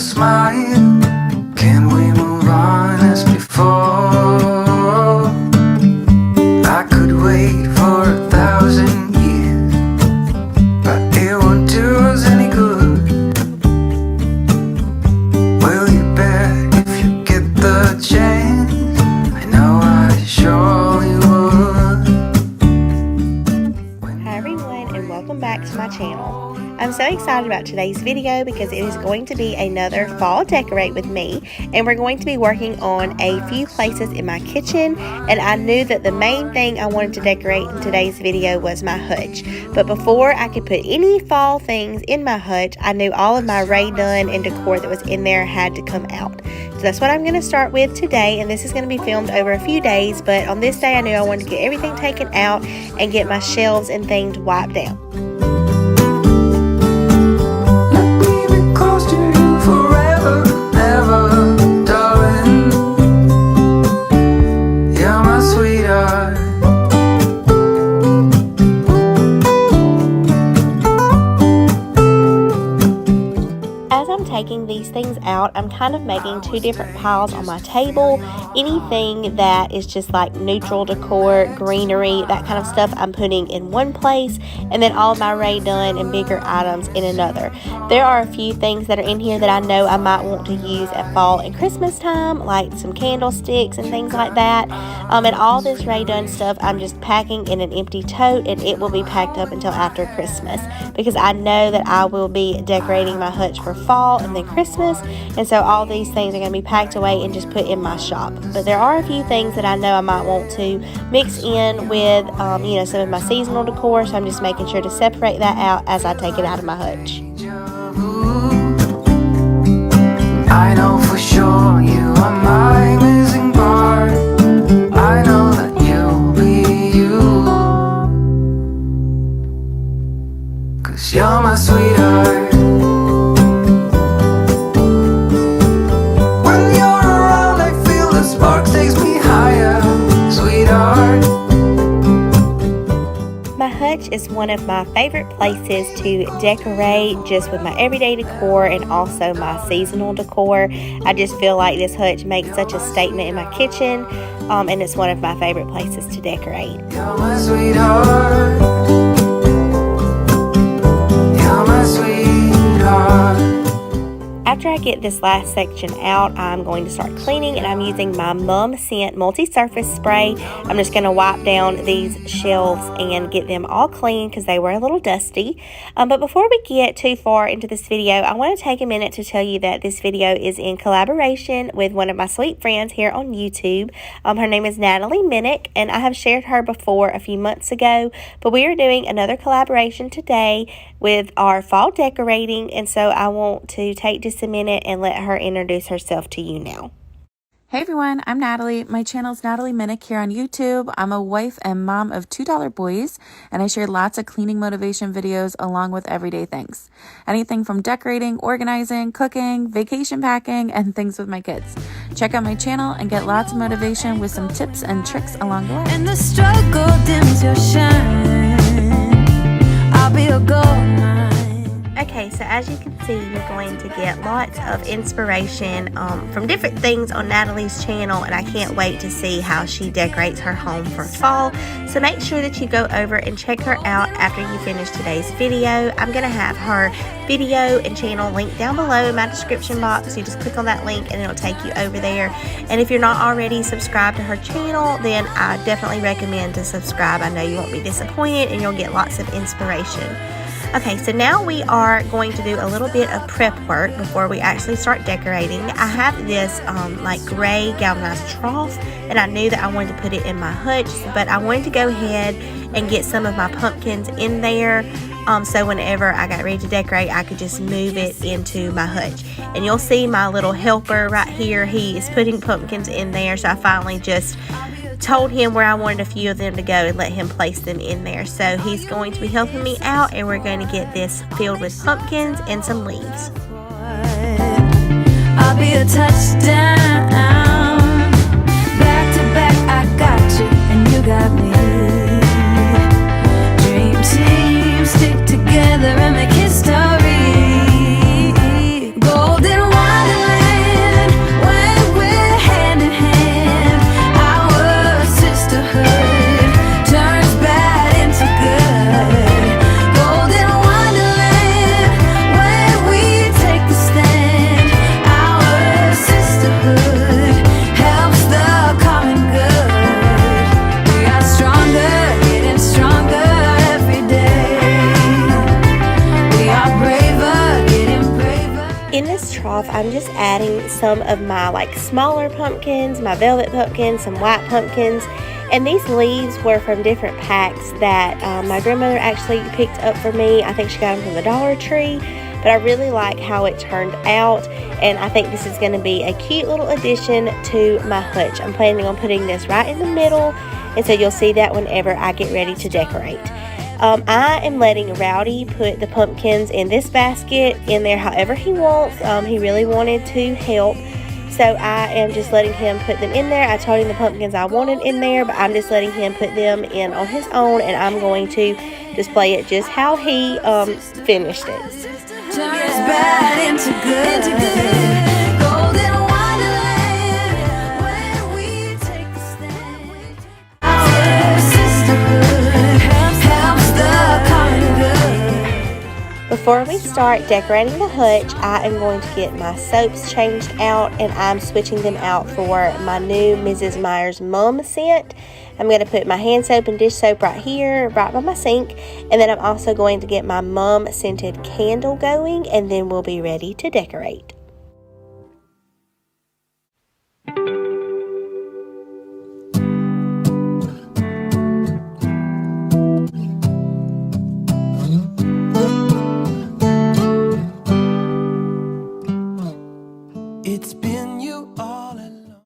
smile. Can we move on as before? I could wait for 1,000 years, but it won't do us any good. Will you bet if you get the chance? I know I surely would. Hi everyone, and welcome back to my channel. I'm so excited about today's video because it is going to be another fall decorate with me, and we're going to be working on a few places in my kitchen. And I knew that the main thing I wanted to decorate in today's video was my hutch. But before I could put any fall things in my hutch, I knew all of my Rae Dunn and decor that was in there had to come out. So that's what I'm going to start with today, and this is going to be filmed over a few days, but on this day I knew I wanted to get everything taken out and get my shelves and things wiped out. Taking these things out, I'm kind of making two different piles on my table. Anything that is just like neutral decor, greenery, that kind of stuff I'm putting in one place, and then all of my Rae Dunn and bigger items in another. There are a few things that are in here that I know I might want to use at fall and Christmas time, like some candlesticks and things like that. And all this Rae Dunn stuff I'm just packing in an empty tote, and it will be packed up until after Christmas because I know that I will be decorating my hutch for fall and then Christmas, and so all these things are going to be packed away and just put in my shop. But there are a few things that I know I might want to mix in with you know, some of my seasonal decor, so I'm just making sure to separate that out as I take it out of my hutch. I know for sure you are my missing part. I know that you'll be you, 'cause you're my sweetheart. My hutch is one of my favorite places to decorate, just with my everyday decor and also my seasonal decor. I just feel like this hutch makes such a statement in my kitchen, and it's one of my favorite places to decorate. You're my sweetheart. You're my sweetheart. After I get this last section out, I'm going to start cleaning, and I'm using my Mum Scent multi-surface spray. I'm just going to wipe down these shelves and get them all clean because they were a little dusty. But before we get too far into this video, I want to take a minute to tell you that this video is in collaboration with one of my sweet friends here on YouTube. Her name is Natalie Minnick, and I have shared her before a few months ago, but we are doing another collaboration today with our fall decorating, and so I want to take just a minute and let her introduce herself to you now. Hey everyone, I'm Natalie. My channel is Natalie Minnick here on YouTube. I'm a wife and mom of $2 boys, and I share lots of cleaning motivation videos along with everyday things. Anything from decorating, organizing, cooking, vacation packing, and things with my kids. Check out my channel and get lots of motivation with some tips and tricks along the way. And the struggle dims your shine. I'll be a gold mine. Okay, so as you can see, you're going to get lots of inspiration from different things on Natalie's channel, and I can't wait to see how she decorates her home for fall. So make sure that you go over and check her out after you finish today's video. I'm going to have her video and channel linked down below in my description box. You just click on that link and it'll take you over there. And if you're not already subscribed to her channel, then I definitely recommend to subscribe. I know you won't be disappointed and you'll get lots of inspiration. Okay, so now we are going to do a little bit of prep work before we actually start decorating. I have this like gray galvanized trough, and I knew that I wanted to put it in my hutch, but I wanted to go ahead and get some of my pumpkins in there, so whenever I got ready to decorate, I could just move it into my hutch. And you'll see my little helper right here. He is putting pumpkins in there, so I finally just told him where I wanted a few of them to go and let him place them in there. So he's going to be helping me out, and we're going to get this filled with pumpkins and some leaves. I'll be a touchdown. Back to back, I got you and you got me. Dream team, stick together and make history. Golden one. just adding some of my like smaller pumpkins, my velvet pumpkins, some white pumpkins. And these leaves were from different packs that my grandmother actually picked up for me. I think she got them from the Dollar Tree. But I really like how it turned out, and I think this is going to be a cute little addition to my hutch. I'm planning on putting this right in the middle, and so you'll see that whenever I get ready to decorate. I am letting Rowdy put the pumpkins in this basket in there however he wants. He really wanted to help, so I am just letting him put them in there. I told him the pumpkins I wanted in there, but I'm just letting him put them in on his own, and I'm going to display it just how he finished it. Turns bad into good. Golden wonderland when we take the stand. Our sisterhood helps the common good. Before we start decorating the hutch, I am going to get my soaps changed out, and I'm switching them out for my new Mrs. Meyer's Mum scent. I'm going to put my hand soap and dish soap right here, right by my sink. And then I'm also going to get my Mum scented candle going, and then we'll be ready to decorate. It's been you all along.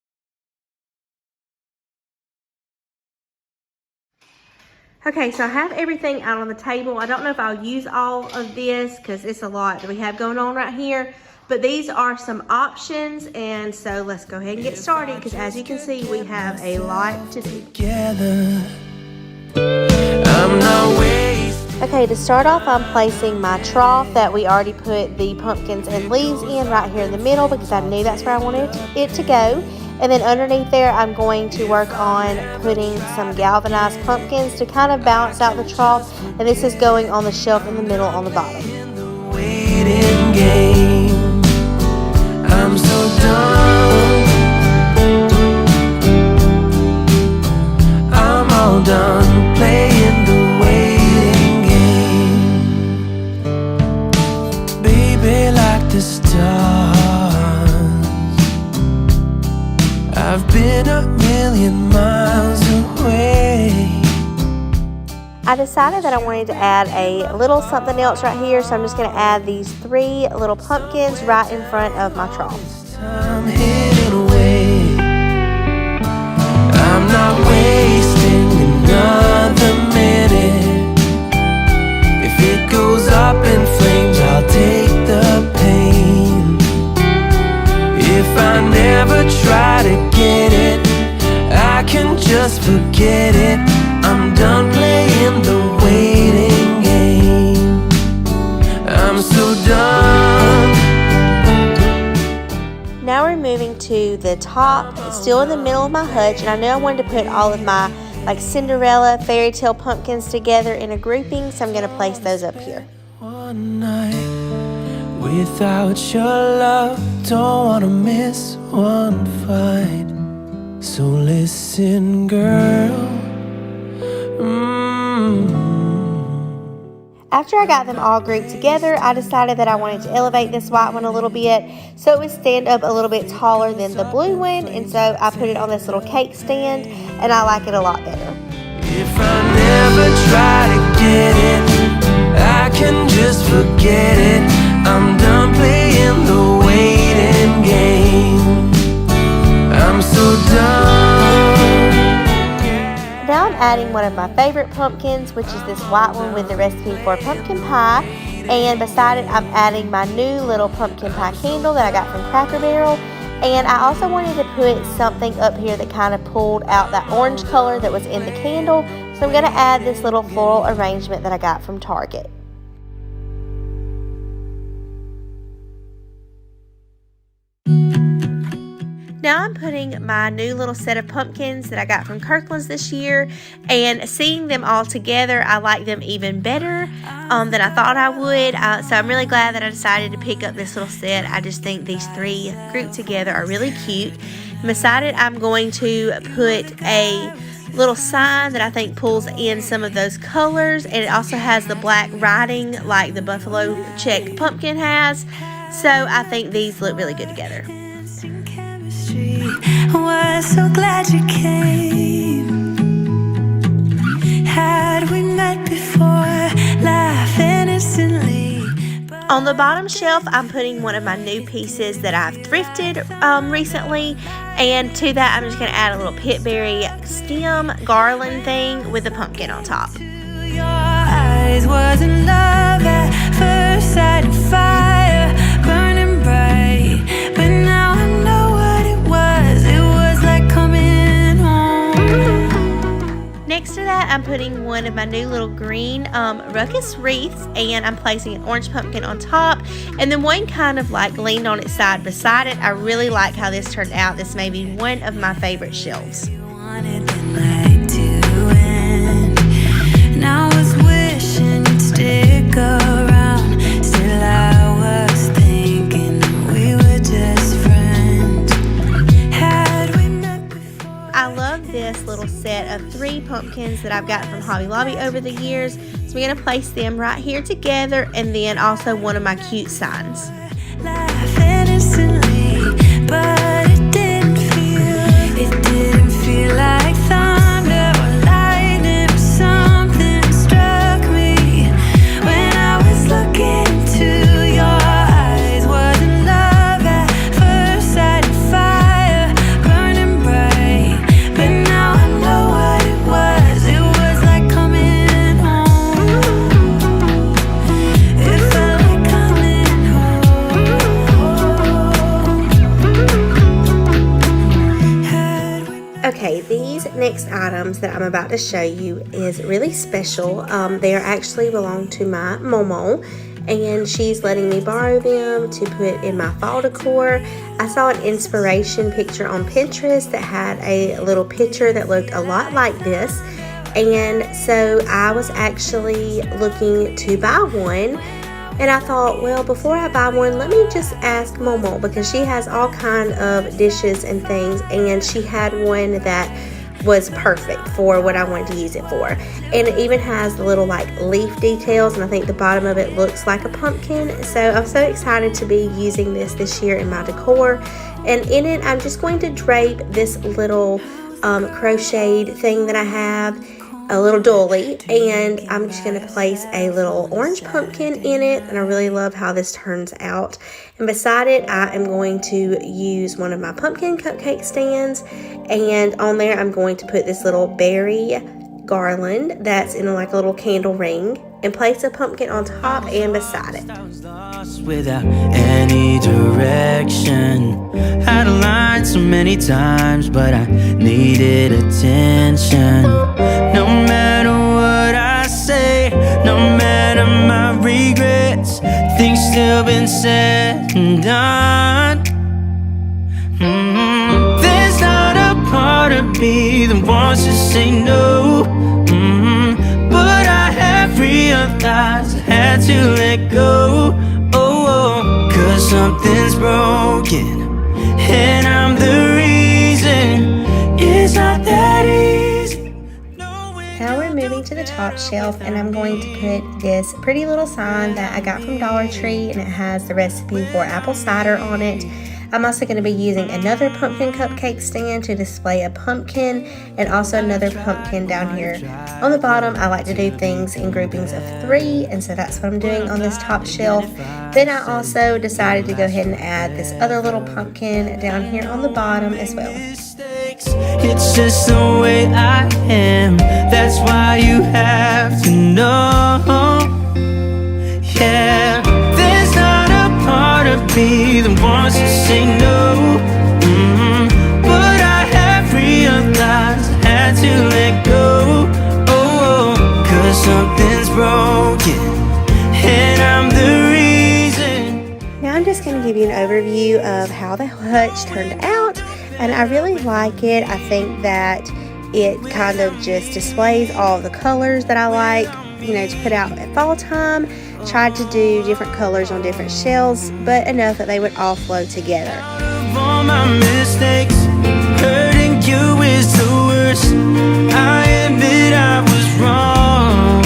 Okay, so I have everything out on the table. I don't know if I'll use all of this because it's a lot that we have going on right here. But these are some options, and so let's go ahead and get started because as you can see, we have a lot to do. Together, I'm not wasting. Okay, to start off, I'm placing my trough that we already put the pumpkins and leaves in right here in the middle because I knew that's where I wanted it to go. And then underneath there, I'm going to work on putting some galvanized pumpkins to kind of balance out the trough. And this is going on the shelf in the middle on the bottom. In the waiting game, I'm so done. I'm all done playing the waiting game. Baby, like the stars, I've been a million miles away. I decided that I wanted to add a little something else right here, so I'm just going to add these 3 little pumpkins right in front of my trough. I'm hidden away. I'm not wasting another minute. If it goes up in flames, I'll take the pain. If I never try to get it, I can just forget it. I'm done playing the waiting game. I'm so done. Now we're moving to the top, still in the middle of my hutch, and I knew I wanted to put all of my like Cinderella fairy tale pumpkins together in a grouping, so I'm going to place those up here. One night without your love, don't wanna miss one fight. So listen, girl. After I got them all grouped together, I decided that I wanted to elevate this white one a little bit so it would stand up a little bit taller than the blue one, and so I put it on this little cake stand, and I like it a lot better. If I never try to get it, I can just forget it. I'm done playing the waiting game. I'm so done. Now I'm adding one of my favorite pumpkins, which is this white one with the recipe for pumpkin pie. And beside it, I'm adding my new little pumpkin pie candle that I got from Cracker Barrel. And I also wanted to put something up here that kind of pulled out that orange color that was in the candle. So I'm going to add this little floral arrangement that I got from Target. Now I'm putting my new little set of pumpkins that I got from Kirkland's this year, and seeing them all together, I like them even better than I thought I would. So I'm really glad that I decided to pick up this little set. I just think these 3 grouped together are really cute. And beside it, I'm going to put a little sign that I think pulls in some of those colors, and it also has the black writing like the buffalo check pumpkin has. So I think these look really good together. Was so glad you came. Had we met before, laughing instantly. On the bottom shelf, I'm putting one of my new pieces that I've thrifted recently, and to that I'm just going to add a little pitberry stem garland thing with a pumpkin on top. Your eyes wasn't love at first sight, of fire burning bright, but now I know what it was. It was like coming home. Next to that, I'm putting one of my new little green ruckus wreaths, and I'm placing an orange pumpkin on top, and then one kind of like leaned on its side beside it. I really like how this turned out. This may be one of my favorite shelves. Wanted the night to end, and I was wishing you'd stick around. Still I was thinking we were just friends. Had we met before? I love this little set of 3 pumpkins that I've got from Hobby Lobby over the years. So we're going to place them right here together, and then also one of my cute signs. Laughing instantly, but it didn't feel like thunder or lightning, or something struck me when I was looking into your eyes. Wasn't love at first sight, of fire burning bright, but now I know what it was. It was like coming home. It felt like coming home. Had we Okay, these next items that I'm about to show you is really special. They actually belong to my Momo, and she's letting me borrow them to put in my fall decor. I saw an inspiration picture on Pinterest that had a little picture that looked a lot like this, and so I was actually looking to buy one. And I thought, well, before I buy one, let me just ask Momo, because she has all kind of dishes and things, and she had one that was perfect for what I wanted to use it for. And it even has the little like leaf details, and I think the bottom of it looks like a pumpkin. So I'm so excited to be using this year in my decor. And in it, I'm just going to drape this little crocheted thing that I have, a little dolly, and I'm just going to place a little orange pumpkin in it, and I really love how this turns out. And beside it, I am going to use one of my pumpkin cupcake stands, and on there I'm going to put this little berry garland that's in like a little candle ring, and place a pumpkin on top and beside it. Lost without any direction. Had a line so many times, but I needed attention. No matter what I say, no matter my regrets, things still been said and done. There's not a part of me that wants to say no, but I have realized I had to let go. Cause something's broken, and I'm the reason. It's not that easy. Now we're moving to the top shelf, and I'm going to put this pretty little sign that I got from Dollar Tree, and it has the recipe for apple cider on it. I'm also going to be using another pumpkin cupcake stand to display a pumpkin, and also another pumpkin down here on the bottom. I like to do things in groupings of 3, and so that's what I'm doing on this top shelf. Then I also decided to go ahead and add this other little pumpkin down here on the bottom as well. It's just the way I am. That's why you have to know. Yeah, there's not a part of me that wants to say no, but I have realized I had to let go. Cause something's broken, and I'm the reason. Now I'm just going to give you an overview of how the hutch turned out, and I really like it. I think that it kind of just displays all the colors that I like, you know, to put out at fall time. Tried to do different colors on different shelves, but enough that they would all flow together. All my mistakes, hurting you is the worst. I admit I was wrong.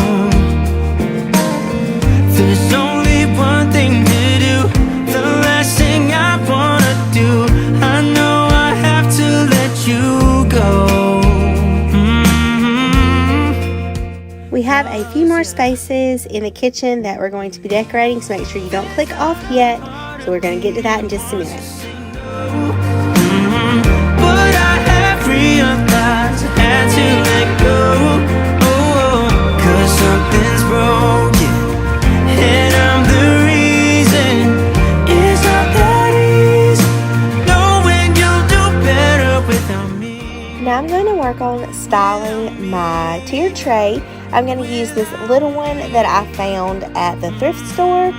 There's only one thing to do. The have a few more spaces in the kitchen that we're going to be decorating, so make sure you don't click off yet. So we're going to get to that in just a minute. But I have realized I had to let go. 'Cause something's broken, and I'm the reason. It's not that easy knowing you'll do better without me. Now I'm going to work on styling my tier tray. I'm going to use this little one that I found at the thrift store.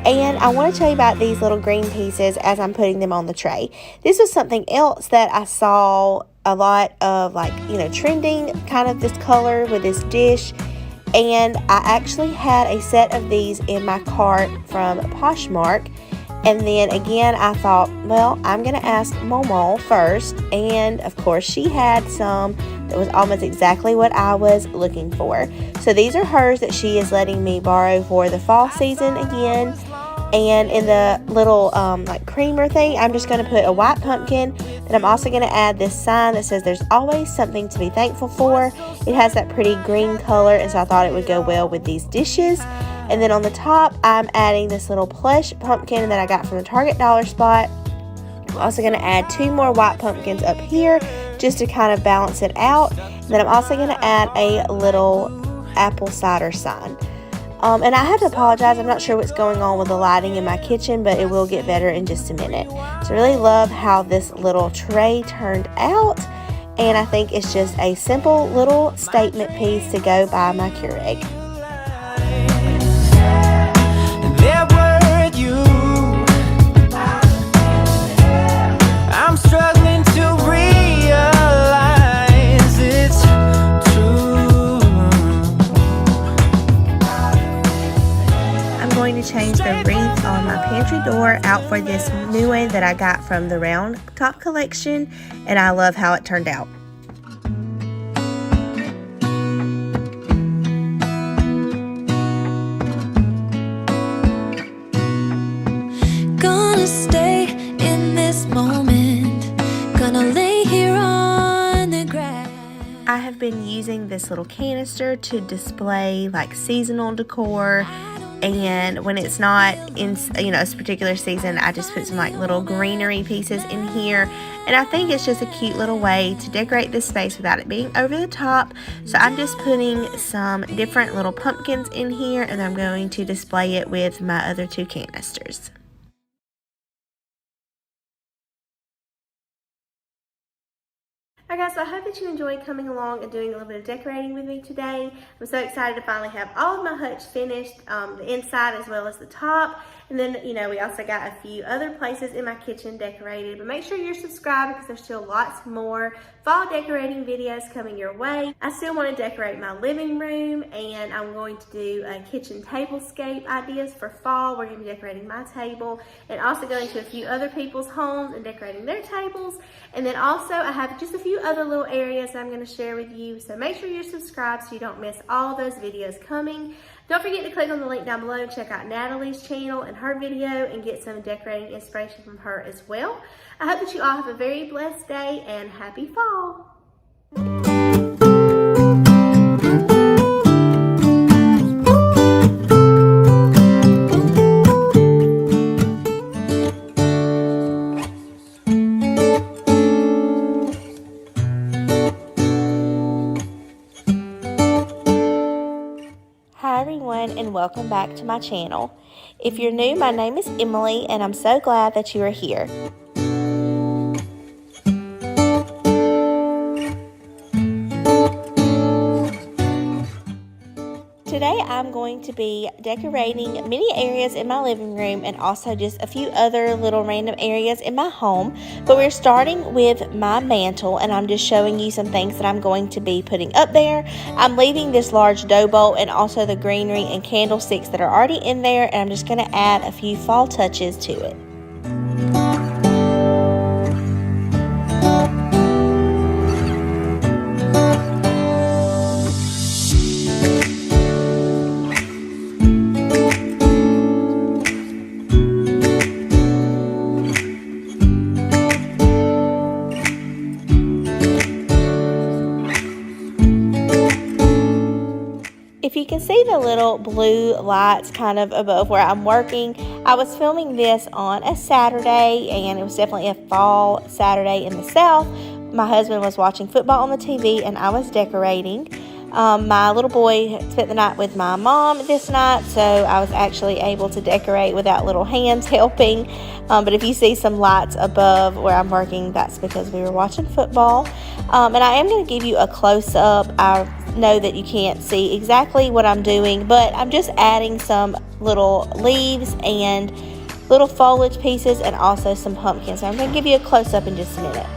And I want to tell you about these little green pieces as I'm putting them on the tray. This was something else that I saw a lot of, like, trending, kind of this color with this dish. And I actually had a set of these in my cart from Poshmark. And then again, I thought, well, I'm going to ask Momo first. And of course, she had some that was almost exactly what I was looking for. So these are hers that she is letting me borrow for the fall season again. And in the little like creamer thing, I'm just going to put a white pumpkin. And I'm also going to add this sign that says there's always something to be thankful for. It has that pretty green color, and so I thought it would go well with these dishes. And then on the top, I'm adding this little plush pumpkin that I got from the Target dollar spot. I'm also going to add 2 more white pumpkins up here just to kind of balance it out. And then I'm also going to add a little apple cider sign. And I have to apologize, I'm not sure what's going on with the lighting in my kitchen, but it will get better in just a minute. So I really love how this little tray turned out, and I think it's just a simple little statement piece to go by my Keurig. And there were you. I'm struggling to realize it's true. I'm going to change the wreath on my pantry door out for this new one that I got from the Round Top collection, and I love how it turned out. Gonna stay in this moment, gonna lay here on the grass. I have been using this little canister to display like seasonal decor, and when it's not in a particular season, I just put some like little greenery pieces in here, and I think it's just a cute little way to decorate this space without it being over the top. So I'm just putting some different little pumpkins in here, and I'm going to display it with my other 2 canisters. Alright guys, so I hope that you enjoyed coming along and doing a little bit of decorating with me today. I'm so excited to finally have all of my hutch finished, the inside as well as the top. And then, we also got a few other places in my kitchen decorated. But make sure you're subscribed because there's still lots more fall decorating videos coming your way. I still want to decorate my living room, and I'm going to do a kitchen tablescape ideas for fall. We're going to be decorating my table and also going to a few other people's homes and decorating their tables. And then also I have just a few other little areas that I'm going to share with you. So make sure you're subscribed so you don't miss all those videos coming. Don't forget to click on the link down below and check out Natalie's channel and her video and get some decorating inspiration from her as well. I hope that you all have a very blessed day and happy fall. Hi everyone, and welcome back to my channel. If you're new, my name is Emily, and I'm so glad that you are here. Today I'm going to be decorating many areas in my living room and also just a few other little random areas in my home. But we're starting with my mantle, and I'm just showing you some things that I'm going to be putting up there. I'm leaving this large dough bowl and also the greenery and candlesticks that are already in there, and I'm just going to add a few fall touches to it. If if you can see the little blue lights kind of above where I'm working, I was filming this on a Saturday, and it was definitely a fall Saturday in the South. My husband was watching football on the TV, and I was decorating. My little boy spent the night with my mom this night, so I was actually able to decorate without little hands helping. But if you see some lights above where I'm working, that's because we were watching football. And I am going to give you a close-up. I know that you can't see exactly what I'm doing, but I'm just adding some little leaves and little foliage pieces and also some pumpkins. So I'm going to give you a close-up in just a minute.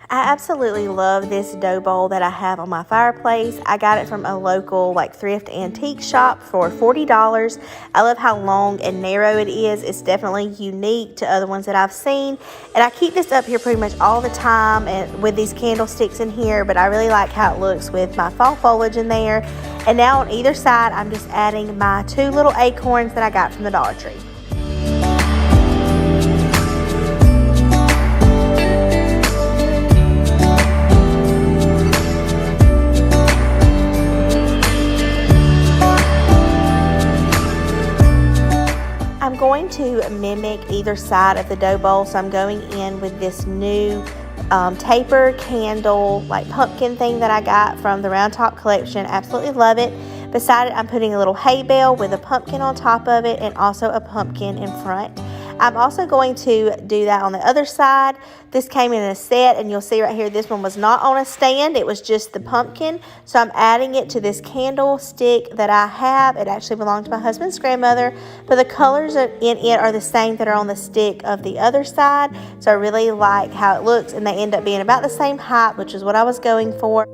I absolutely love this dough bowl that I have on my fireplace. I got it from a local thrift antique shop for $40. I love how long and narrow it is. It's definitely unique to other ones that I've seen. And I keep this up here pretty much all the time and with these candlesticks in here, but I really like how it looks with my fall foliage in there. And now on either side, I'm just adding my 2 little acorns that I got from the Dollar Tree. I'm going to mimic either side of the dough bowl, so I'm going in with this new taper candle pumpkin thing that I got from the Round Top collection. Absolutely love it. Beside it, I'm putting a little hay bale with a pumpkin on top of it and also a pumpkin in front. I'm also going to do that on the other side. This came in a set, and you'll see right here, this one was not on a stand. It was just the pumpkin. So I'm adding it to this candlestick that I have. It actually belonged to my husband's grandmother, but the colors in it are the same that are on the stick of the other side. So I really like how it looks, and they end up being about the same height, which is what I was going for.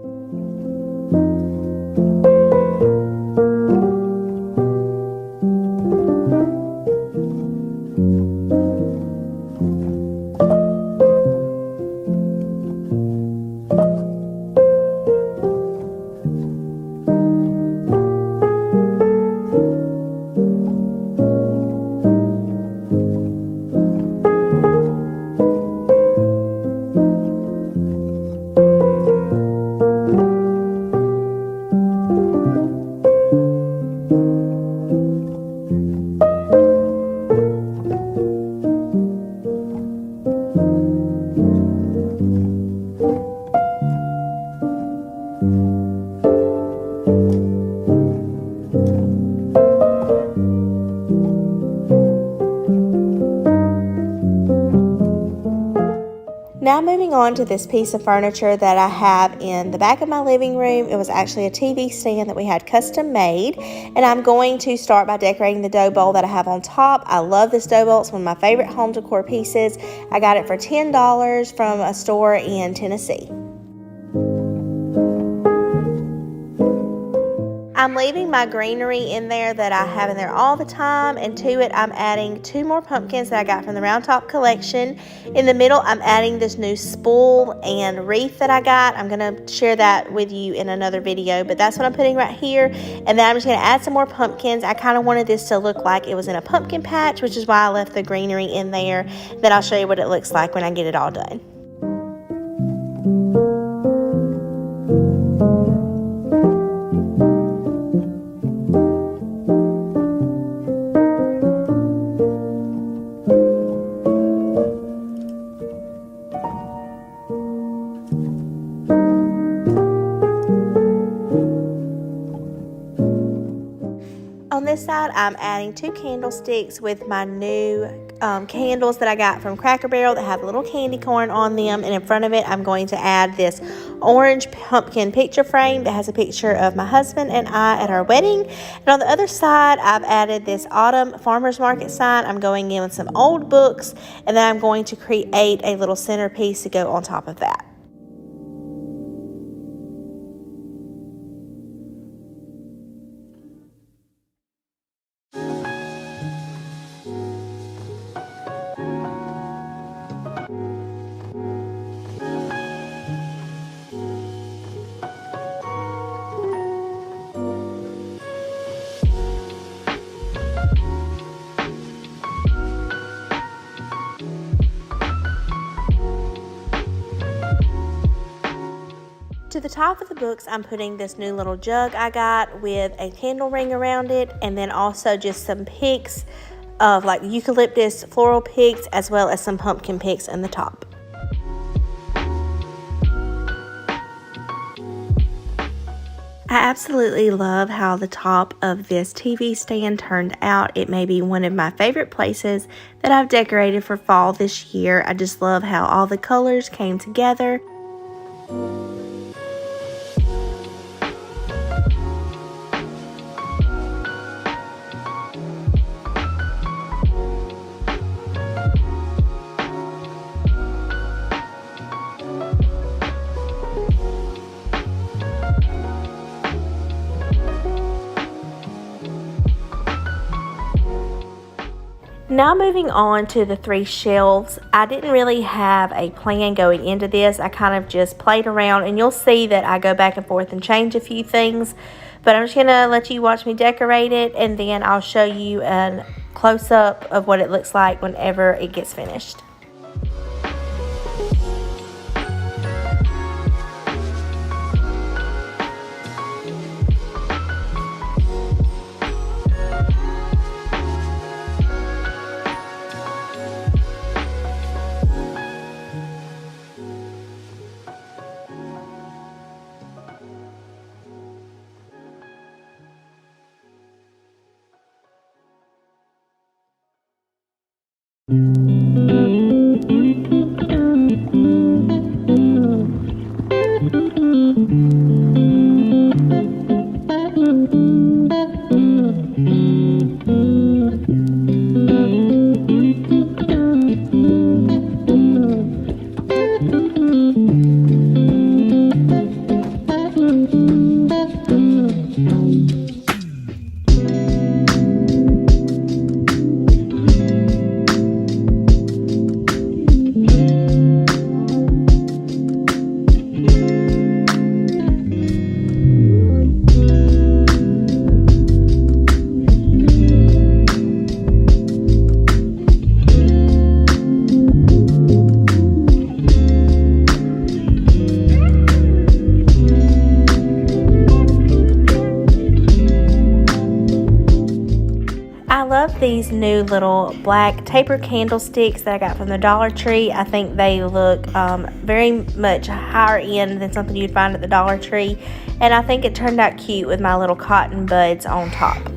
Now moving on to this piece of furniture that I have in the back of my living room. It was actually a TV stand that we had custom made, and I'm going to start by decorating the dough bowl that I have on top. I love this dough bowl. It's one of my favorite home decor pieces. I got it for $10 from a store in Tennessee. I'm leaving my greenery in there that I have in there all the time, and to it I'm adding 2 more pumpkins that I got from the Round Top collection. In the middle, I'm adding this new spool and wreath that I got. I'm going to share that with you in another video, but that's what I'm putting right here. And then I'm just going to add some more pumpkins. I kind of wanted this to look like it was in a pumpkin patch, which is why I left the greenery in there. Then I'll show you what it looks like when I get it all done. On this side, I'm adding 2 candlesticks with my new candles that I got from Cracker Barrel that have a little candy corn on them. And in front of it, I'm going to add this orange pumpkin picture frame that has a picture of my husband and I at our wedding. And on the other side, I've added this autumn farmer's market sign. I'm going in with some old books, and then I'm going to create a little centerpiece to go on top of that. To the top of the books, I'm putting this new little jug I got with a candle ring around it, and then also just some picks of like eucalyptus floral picks, as well as some pumpkin picks in the top. I absolutely love how the top of this TV stand turned out. It may be one of my favorite places that I've decorated for fall this year. I just love how all the colors came together. Now moving on to the 3 shelves. I didn't really have a plan going into this. I kind of just played around, and you'll see that I go back and forth and change a few things. But I'm just going to let you watch me decorate it, and then I'll show you a close-up of what it looks like whenever it gets finished. These new little black taper candlesticks that I got from the Dollar Tree. I think they look very much higher end than something you'd find at the Dollar Tree, and I think it turned out cute with my little cotton buds on top.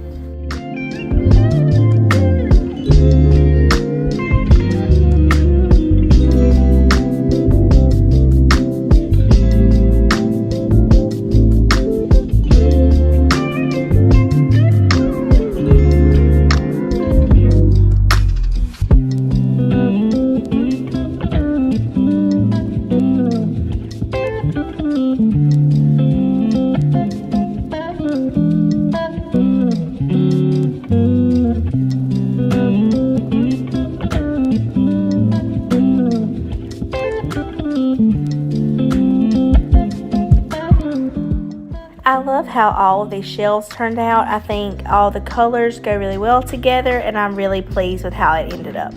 I love how all of these shelves turned out. I think all the colors go really well together, and I'm really pleased with how it ended up.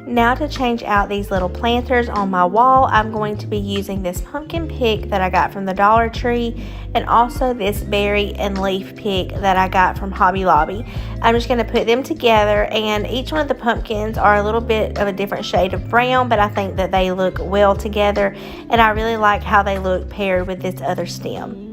Now to change out these little planters on my wall, I'm going to be using this pumpkin pick that I got from the Dollar Tree, and also this berry and leaf pick that I got from Hobby Lobby. I'm just going to put them together, and each one of the pumpkins are a little bit of a different shade of brown, but I think that they look well together, and I really like how they look paired with this other stem.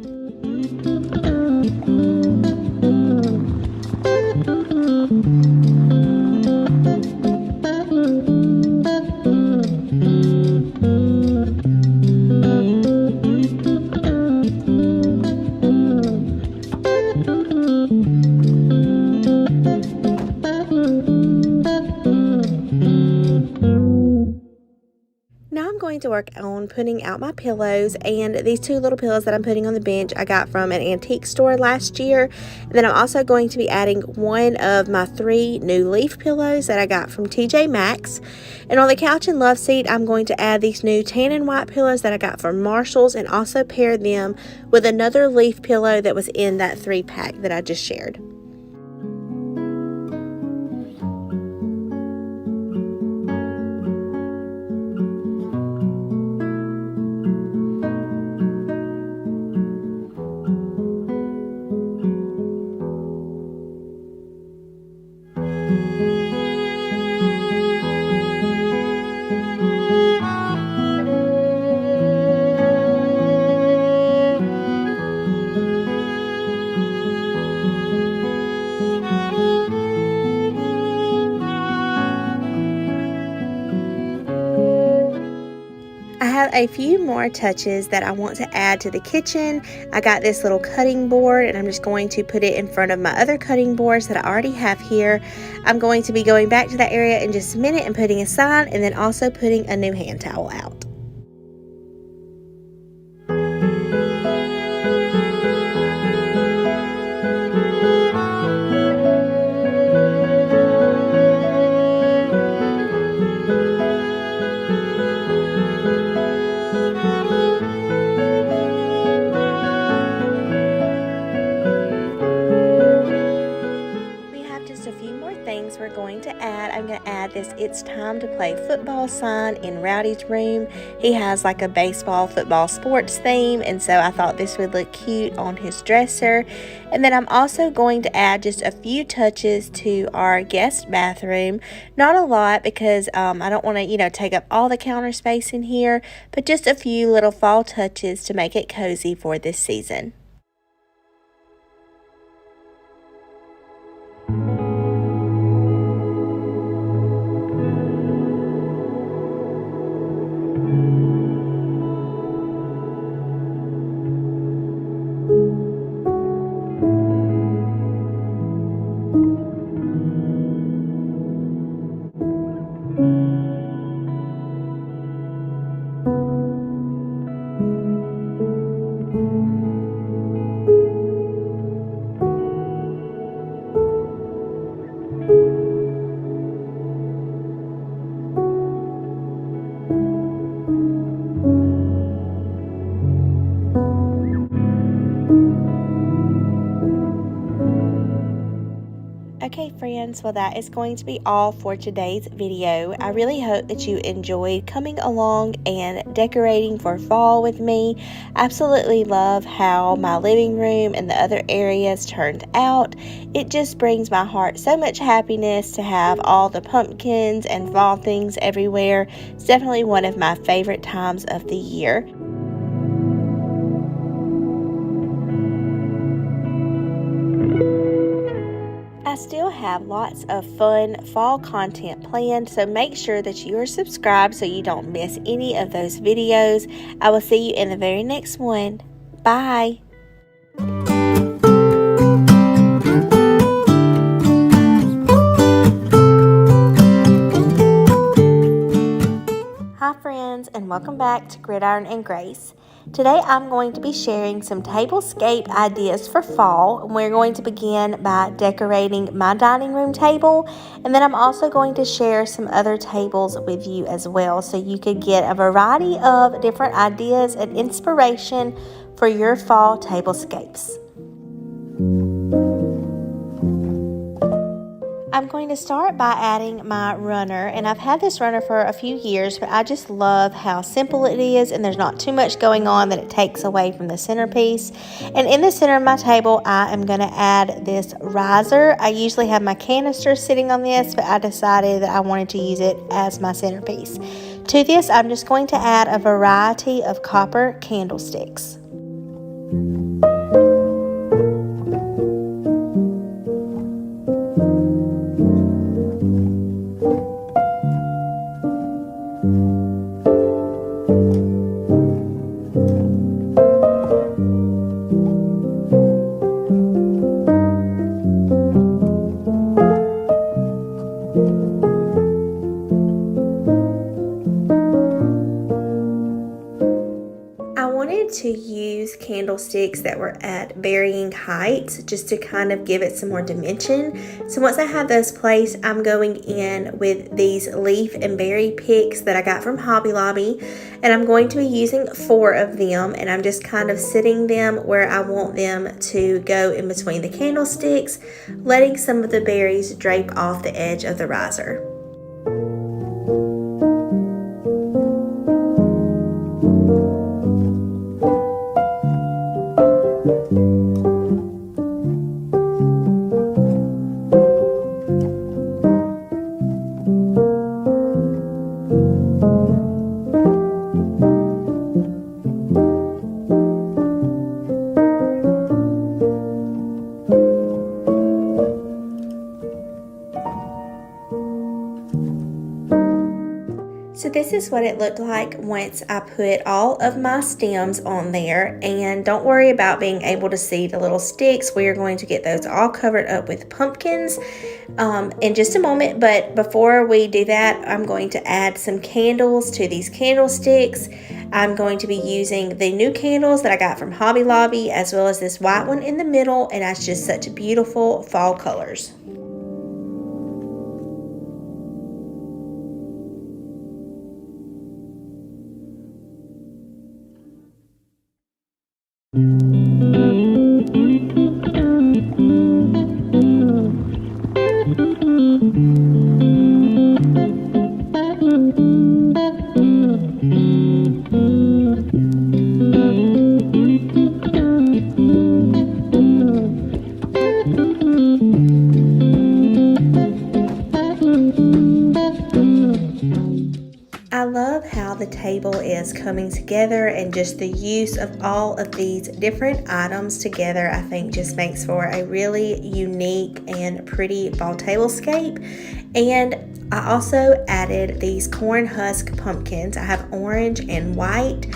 going to work on putting out my pillows, and these two little pillows that I'm putting on the bench I got from an antique store last year. And then I'm also going to be adding one of my 3 new leaf pillows that I got from TJ Maxx. And on the couch and love seat, I'm going to add these new tan and white pillows that I got from Marshall's, and also pair them with another leaf pillow that was in that 3-pack that I just shared. I have a few more touches that I want to add to the kitchen. I got this little cutting board, and I'm just going to put it in front of my other cutting boards that I already have here. I'm going to be going back to that area in just a minute and putting a sign, and then also putting a new hand towel out. We're going to add, I'm going to add this "It's Time to Play Football" sign in Rowdy's room. He has like a baseball, football, sports theme, and so I thought this would look cute on his dresser. And then I'm also going to add just a few touches to our guest bathroom. Not a lot, because I don't want to, take up all the counter space in here, but just a few little fall touches to make it cozy for this season. Okay friends, well that is going to be all for today's video. I really hope that you enjoyed coming along and decorating for fall with me. Absolutely love how my living room and the other areas turned out. It just brings my heart so much happiness to have all the pumpkins and fall things everywhere. It's definitely one of my favorite times of the year. I still have lots of fun fall content planned, so make sure that you are subscribed so you don't miss any of those videos. I will see you in the very next one. Bye! Hi friends, and welcome back to Gridiron and Grace. Today I'm going to be sharing some tablescape ideas for fall. We're going to begin by decorating my dining room table, and then I'm also going to share some other tables with you as well, so you could get a variety of different ideas and inspiration for your fall tablescapes. I'm going to start by adding my runner, and I've had this runner for a few years, but I just love how simple it is, and there's not too much going on that it takes away from the centerpiece. And in the center of my table, I am going to add this riser. I usually have my canister sitting on this, but I decided that I wanted to use it as my centerpiece. To this, I'm just going to add a variety of copper candlesticks. candlesticks that were at varying heights just to kind of give it some more dimension. So once I have those placed, I'm going in with these leaf and berry picks that I got from Hobby Lobby, and I'm going to be using 4 of them, and I'm just kind of sitting them where I want them to go in between the candlesticks, letting some of the berries drape off the edge of the riser. So this is what it looked like once I put all of my stems on there, and don't worry about being able to see the little sticks. We are going to get those all covered up with pumpkins in just a moment, but before we do that, I'm going to add some candles to these candlesticks. I'm going to be using the new candles that I got from Hobby Lobby, as well as this white one in the middle, and that's just such beautiful fall colors. I love how the table is coming together, and just the use of all of these different items together I think just makes for a really unique and pretty fall tablescape. And I also added these corn husk pumpkins. I have orange and white.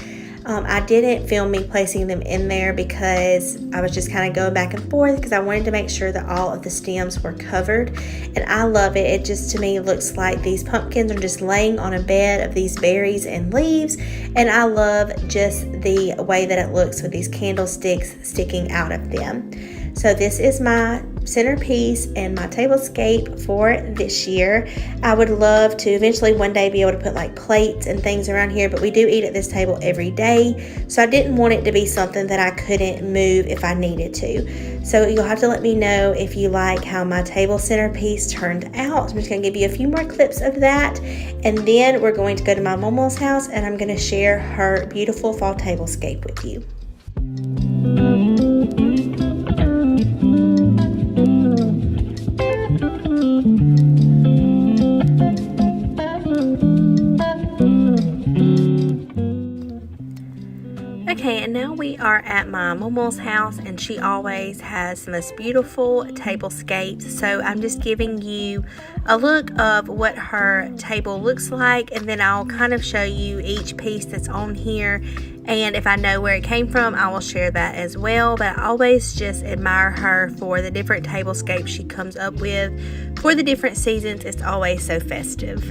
I didn't film me placing them in there because I was just kind of going back and forth because I wanted to make sure that all of the stems were covered, and I love it. It just to me looks like these pumpkins are just laying on a bed of these berries and leaves, and I love just the way that it looks with these candlesticks sticking out of them. So this is my centerpiece and my tablescape for this year. I would love to eventually one day be able to put like plates and things around here, but we do eat at this table every day, so I didn't want it to be something that I couldn't move if I needed to. So you'll have to let me know if you like how my table centerpiece turned out. I'm just going to give you a few more clips of that, and then we're going to go to my Momo's house and I'm going to share her beautiful fall tablescape with you. Okay, and now we are at my Momo's house, and she always has the most beautiful tablescapes. So I'm just giving you a look of what her table looks like, and then I'll kind of show you each piece that's on here. And if I know where it came from, I will share that as well. But I always just admire her for the different tablescapes she comes up with for the different seasons. It's always so festive.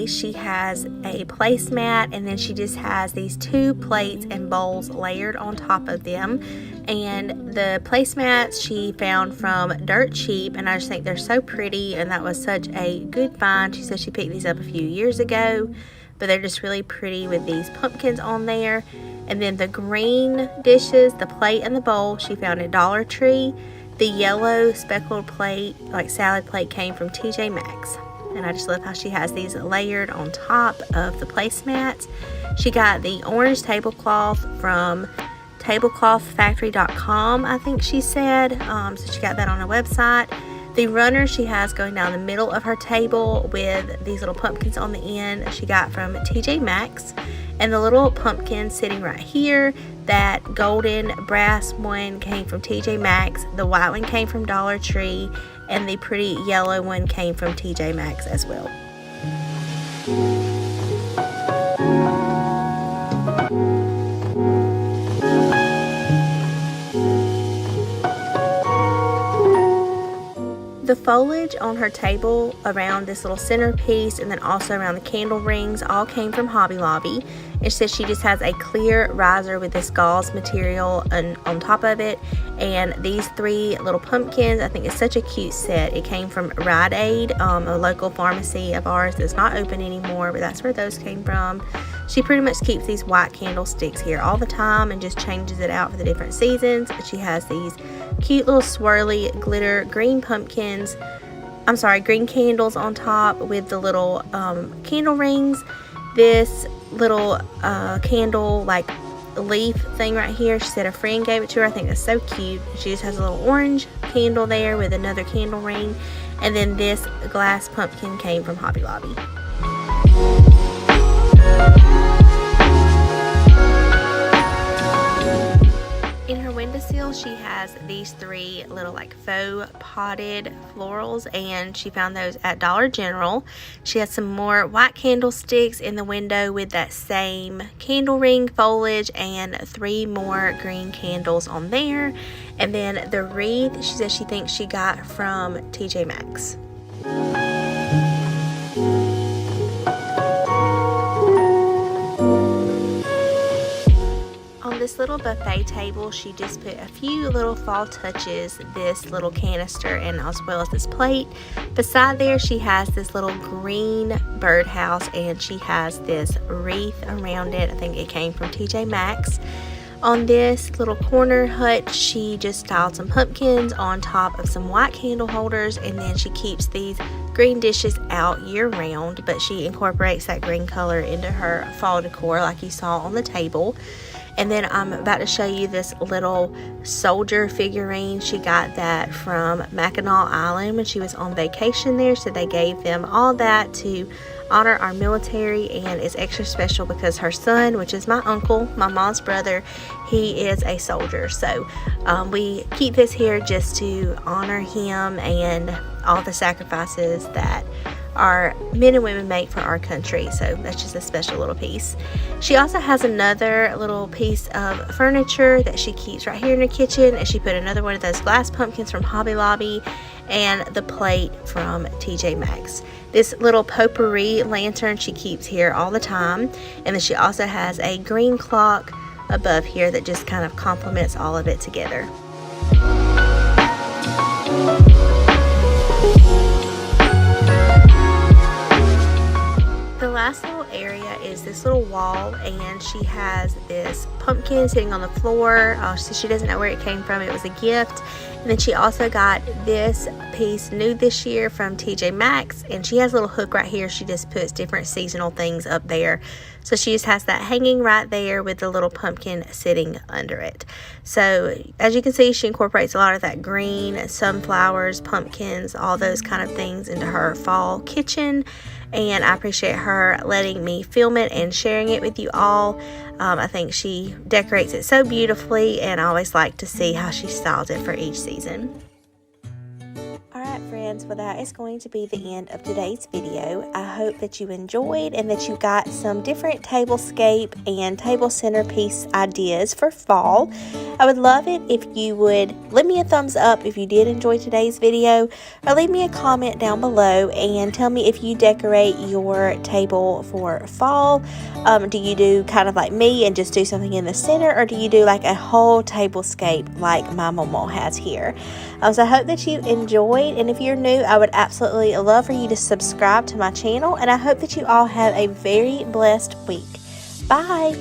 She has a placemat, and then she just has these 2 plates and bowls layered on top of them. And the placemats she found from Dirt Cheap, and I just think they're so pretty, and that was such a good find. She said she picked these up a few years ago, but they're just really pretty with these pumpkins on there. And then the green dishes, the plate and the bowl, she found at Dollar Tree. The yellow speckled plate, like salad plate, came from TJ Maxx. And I just love how she has these layered on top of the placemats. She got the orange tablecloth from tableclothfactory.com, I think she said. So she got that on her website. The runner she has going down the middle of her table with these little pumpkins on the end she got from TJ Maxx. And the little pumpkin sitting right here, that golden brass one came from TJ Maxx. The white one came from Dollar Tree. And the pretty yellow one came from TJ Maxx as well. The foliage on her table around this little centerpiece and then also around the candle rings all came from Hobby Lobby. It says she just has a clear riser with this gauze material on top of it. And these 3 little pumpkins, I think it's such a cute set. It came from Rite Aid, a local pharmacy of ours that's not open anymore, but that's where those came from. She pretty much keeps these white candlesticks here all the time and just changes it out for the different seasons. She has these cute little swirly glitter green pumpkins, green candles on top with the little candle rings. This little candle like leaf thing right here, she said a friend gave it to her. I think that's so cute. She just has a little orange candle there with another candle ring. And then this glass pumpkin came from Hobby Lobby. In her windowsill she has these 3 little like faux potted florals, and she found those at Dollar General. She has some more white candlesticks in the window with that same candle ring foliage and 3 more green candles on there. And then the wreath she says she thinks she got from TJ Maxx. This little buffet table, she just put a few little fall touches, this little canister and as well as this plate. Beside there she has this little green birdhouse and she has this wreath around it. I think it came from TJ Maxx. On this little corner hut she just styled some pumpkins on top of some white candle holders, and then she keeps these green dishes out year round, but she incorporates that green color into her fall decor like you saw on the table. And then I'm about to show you this little soldier figurine. She got that from Mackinac Island when she was on vacation there. So they gave them all that to honor our military. And it's extra special because her son, which is my uncle, my mom's brother, he is a soldier. So we keep this here just to honor him and all the sacrifices that our men and women make for our country. So that's just a special little piece. She also has another little piece of furniture that she keeps right here in her kitchen, and she put another one of those glass pumpkins from Hobby Lobby and the plate from TJ Maxx. This little potpourri lantern she keeps here all the time, and then she also has a green clock above here that just kind of complements all of it together. The last little area is this little wall, and she has this pumpkin sitting on the floor. So she doesn't know where it came from. It was a gift. And then she also got this piece new this year from TJ Maxx, and she has a little hook right here. She just puts different seasonal things up there. So she just has that hanging right there with the little pumpkin sitting under it. So as you can see, she incorporates a lot of that green, sunflowers, pumpkins, all those kind of things into her fall kitchen. And I appreciate her letting me film it and sharing it with you all. I think she decorates it so beautifully, and I always like to see how she styles it for each season. Alright friends, well that is going to be the end of today's video. I hope that you enjoyed and that you got some different tablescape and table centerpiece ideas for fall. I would love it if you would leave me a thumbs up if you did enjoy today's video, or leave me a comment down below and tell me if you decorate your table for fall. Do you do kind of like me and just do something in the center, or do you do like a whole tablescape like my mama has here? So I hope that you enjoyed, and if you're new, I would absolutely love for you to subscribe to my channel, and I hope that you all have a very blessed week. Bye!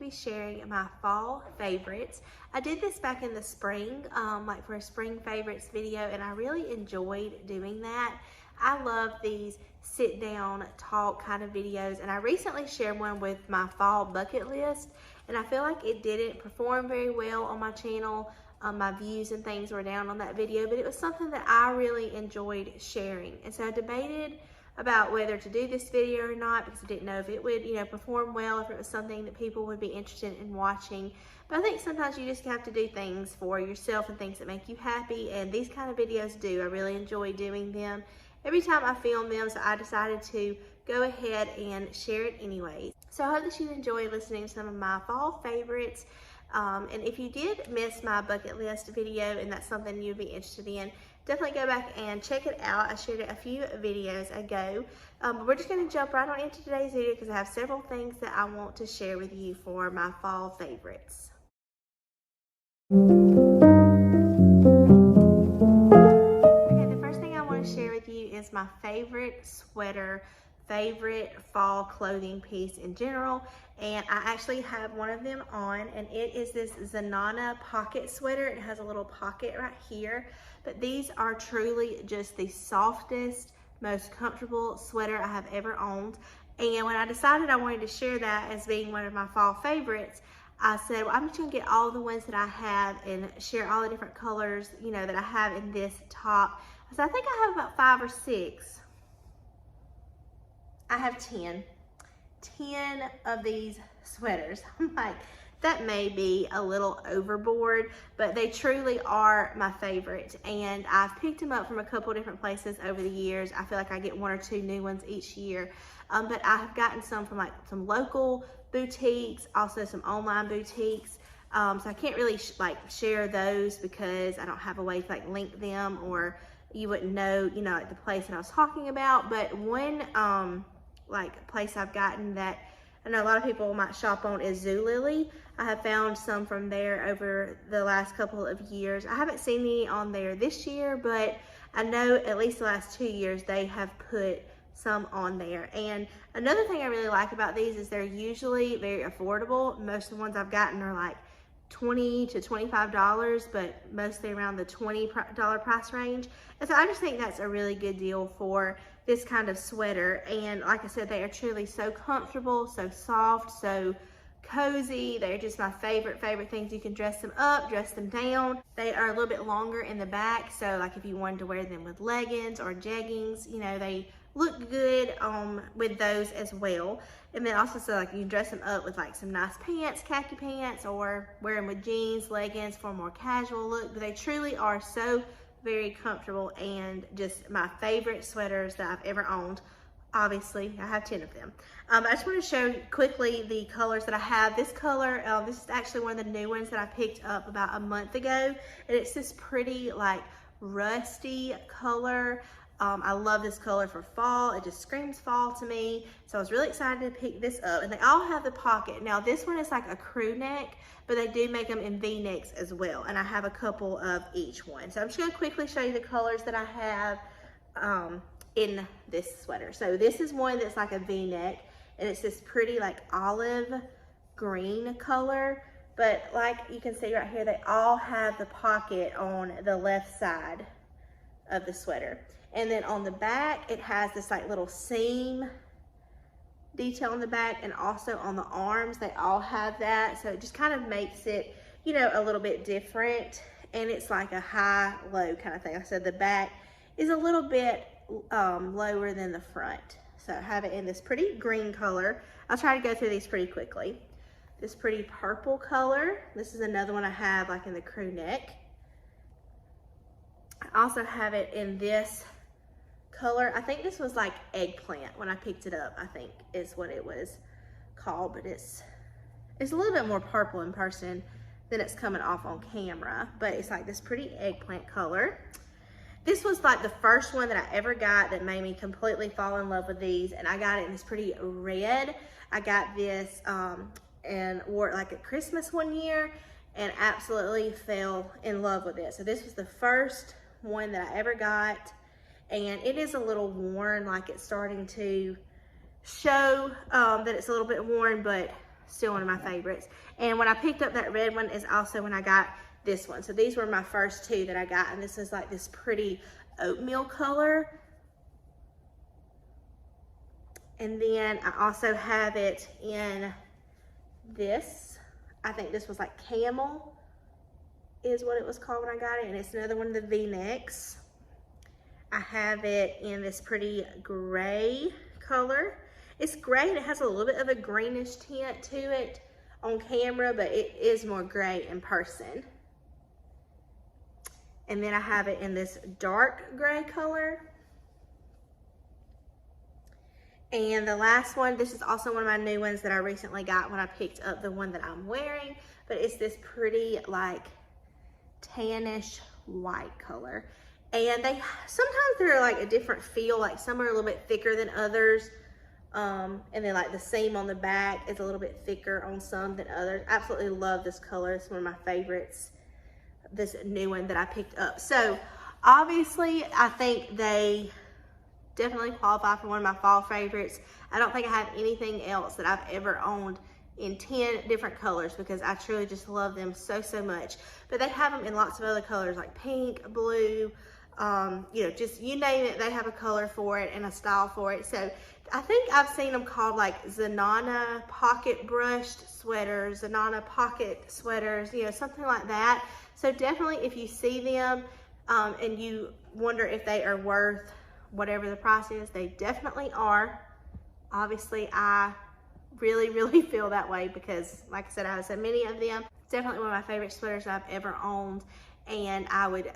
be sharing my fall favorites. I did this back in the spring, like for a spring favorites video, and I really enjoyed doing that. I love these sit down talk kind of videos, and I recently shared one with my fall bucket list, and I feel like it didn't perform very well on my channel. My views and things were down on that video, but it was something that I really enjoyed sharing. And so I debated about whether to do this video or not, because I didn't know if it would, perform well, if it was something that people would be interested in watching. But I think sometimes you just have to do things for yourself and things that make you happy, and these kind of videos do. I really enjoy doing them every time I film them, so I decided to go ahead and share it anyways. So I hope that you enjoy listening to some of my fall favorites. And if you did miss my bucket list video and that's something you'd be interested in, definitely go back and check it out. I shared it a few videos ago. But we're just going to jump right on into today's video because I have several things that I want to share with you for my fall favorites. Okay, the first thing I want to share with you is my favorite sweater, favorite fall clothing piece in general, and I actually have one of them on, and it is this Zanana pocket sweater. It has a little pocket right here, but these are truly just the softest, most comfortable sweater I have ever owned. And when I decided I wanted to share that as being one of my fall favorites, I said, well, I'm just gonna get all the ones that I have and share all the different colors, that I have in this top. So I think I have about 5 or 6. I have 10 of these sweaters. I'm like, that may be a little overboard, but they truly are my favorite. And I've picked them up from a couple different places over the years. I feel like I get 1 or 2 new ones each year. But I have gotten some from like some local boutiques, also some online boutiques. So I can't really share those because I don't have a way to link them, or you wouldn't know, like the place that I was talking about. But one place I've gotten that I know a lot of people might shop on is Zulily. I have found some from there over the last couple of years. I haven't seen any on there this year, but I know at least the last 2 years they have put some on there. And another thing I really like about these is they're usually very affordable. Most of the ones I've gotten are like $20 to $25, but mostly around the $20 price range. And so I just think that's a really good deal for this kind of sweater. And like I said, they are truly so comfortable, so soft, so cozy. They're just my favorite things. You can dress them up, dress them down. They are a little bit longer in the back, so like if you wanted to wear them with leggings or jeggings, they look good with those as well. And then also, so like you can dress them up with like some nice pants, khaki pants, or wear them with jeans, leggings for a more casual look. But they truly are so very comfortable and just my favorite sweaters that I've ever owned. Obviously, I have 10 of them. I just want to show quickly the colors that I have. This color, this is actually one of the new ones that I picked up about a month ago. And it's this pretty like rusty color. I love this color for fall. It just screams fall to me. So I was really excited to pick this up. And they all have the pocket. Now this one is like a crew neck, but they do make them in V-necks as well. And I have a couple of each one. So I'm just gonna quickly show you the colors that I have in this sweater. So this is one that's like a V-neck, and it's this pretty like olive green color. But like you can see right here, they all have the pocket on the left side of the sweater. And then on the back, it has this like little seam detail on the back, and also on the arms, they all have that. So it just kind of makes it, a little bit different. And it's like a high-low kind of thing. Like I said, the back is a little bit lower than the front. So I have it in this pretty green color. I'll try to go through these pretty quickly. This pretty purple color. This is another one I have like in the crew neck. I also have it in this color. I think this was like eggplant when I picked it up, I think is what it was called, but it's a little bit more purple in person than it's coming off on camera, but it's like this pretty eggplant color. This was like the first one that I ever got that made me completely fall in love with these, and I got it in this pretty red. I got this and wore it like at Christmas one year and absolutely fell in love with it. So this was the first one that I ever got, and it is a little worn, like it's starting to show that it's a little bit worn, but still one of my favorites. And when I picked up that red one is also when I got this one. So these were my first two that I got, and this is like this pretty oatmeal color. And then I also have it in this, I think this was like camel is what it was called when I got it, and it's another one of the V-necks. I have it in this pretty gray color. It's gray and it has a little bit of a greenish tint to it on camera, but it is more gray in person. And then I have it in this dark gray color. And the last one, this is also one of my new ones that I recently got when I picked up the one that I'm wearing, but it's this pretty like tannish white color. And sometimes they're like a different feel, like some are a little bit thicker than others. And then like the seam on the back is a little bit thicker on some than others. Absolutely love this color. It's one of my favorites, this new one that I picked up. So obviously I think they definitely qualify for one of my fall favorites. I don't think I have anything else that I've ever owned in 10 different colors because I truly just love them so much. But they have them in lots of other colors like pink, blue, you know, just you name it, they have a color for it and a style for it. So I think I've seen them called like Zanana pocket brushed sweaters, Zanana pocket sweaters, you know, something like that. So definitely if you see them and you wonder if they are worth whatever the price is, they definitely are. Obviously I really feel that way because like I said, I have so many of them. It's definitely one of my favorite sweaters I've ever owned, and I would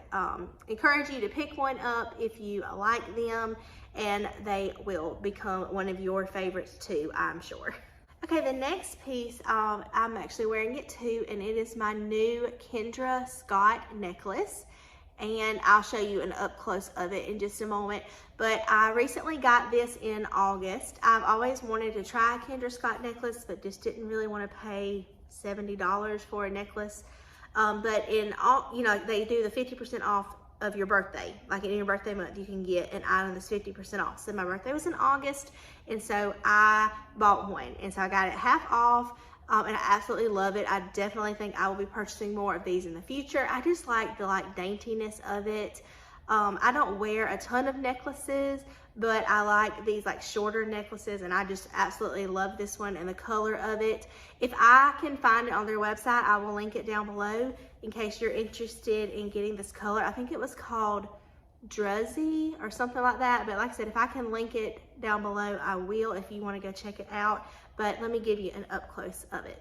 encourage you to pick one up if you like them, and they will become one of your favorites too, I'm sure. Okay, the next piece, I'm actually wearing it too, and it is my new Kendra Scott necklace. And I'll show you an up close of it in just a moment. But I recently got this in August. I've always wanted to try a Kendra Scott necklace, but just didn't really want to pay $70 for a necklace. But in all, you know, they do the 50% off of your birthday. Like in your birthday month, you can get an item that's 50% off. So my birthday was in August, and so I bought one. And so I got it half off. And I absolutely love it. I definitely think I will be purchasing more of these in the future. I just like the daintiness of it. I don't wear a ton of necklaces, but I like these like shorter necklaces, and I just absolutely love this one and the color of it. If I can find it on their website, I will link it down below in case you're interested in getting this color. I think it was called Druzzy or something like that, but like I said, if I can link it down below, I will if you want to go check it out. But let me give you an up close of it.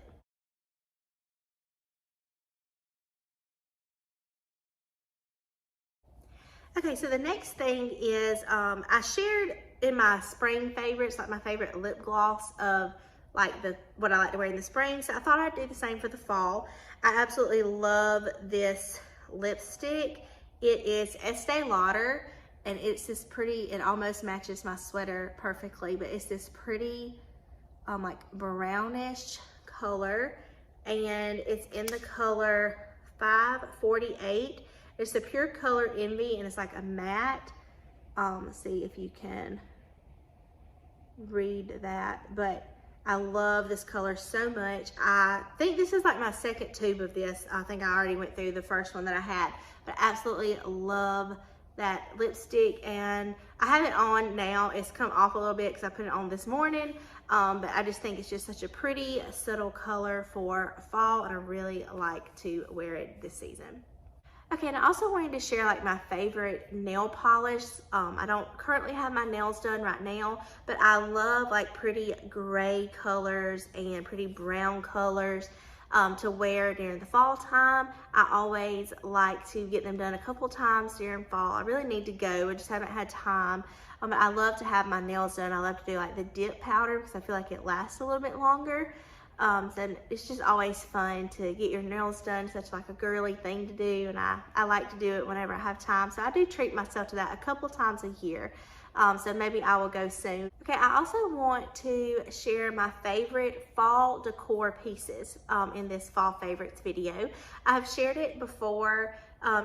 Okay, so the next thing is I shared in my spring favorites, like my favorite lip gloss of like what I like to wear in the spring. So I thought I'd do the same for the fall. I absolutely love this lipstick. It is Estee Lauder, and it's this pretty, it almost matches my sweater perfectly, but it's this pretty like brownish color, and it's in the color 548. It's the Pure Color Envy, and it's like a matte. Let's see if you can read that, but I love this color so much. I think this is like my second tube of this. I think I already went through the first one that I had, but I absolutely love that lipstick, and I have it on now. It's come off a little bit because I put it on this morning, but I just think it's just such a pretty subtle color for fall, and I really like to wear it this season. Okay, and I also wanted to share like my favorite nail polish. I don't currently have my nails done right now, but I love like pretty gray colors and pretty brown colors to wear during the fall time. I always like to get them done a couple times during fall. I really need to go, I just haven't had time. I love to have my nails done. I love to do like the dip powder because I feel like it lasts a little bit longer. Then it's just always fun to get your nails done. Such like a girly thing to do, and I like to do it whenever I have time. So I do treat myself to that a couple times a year. So maybe I will go soon. Okay, I also want to share my favorite fall decor pieces in this fall favorites video. I've shared it before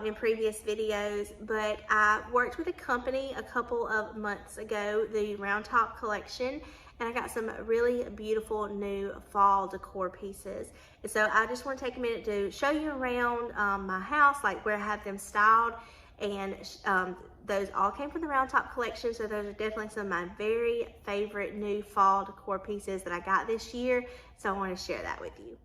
in previous videos, but I worked with a company a couple of months ago, the Round Top collection, and I got some really beautiful new fall decor pieces. And so I just want to take a minute to show you around my house, like where I have them styled. And those all came from the Round Top collection, so those are definitely some of my very favorite new fall decor pieces that I got this year. So I want to share that with you.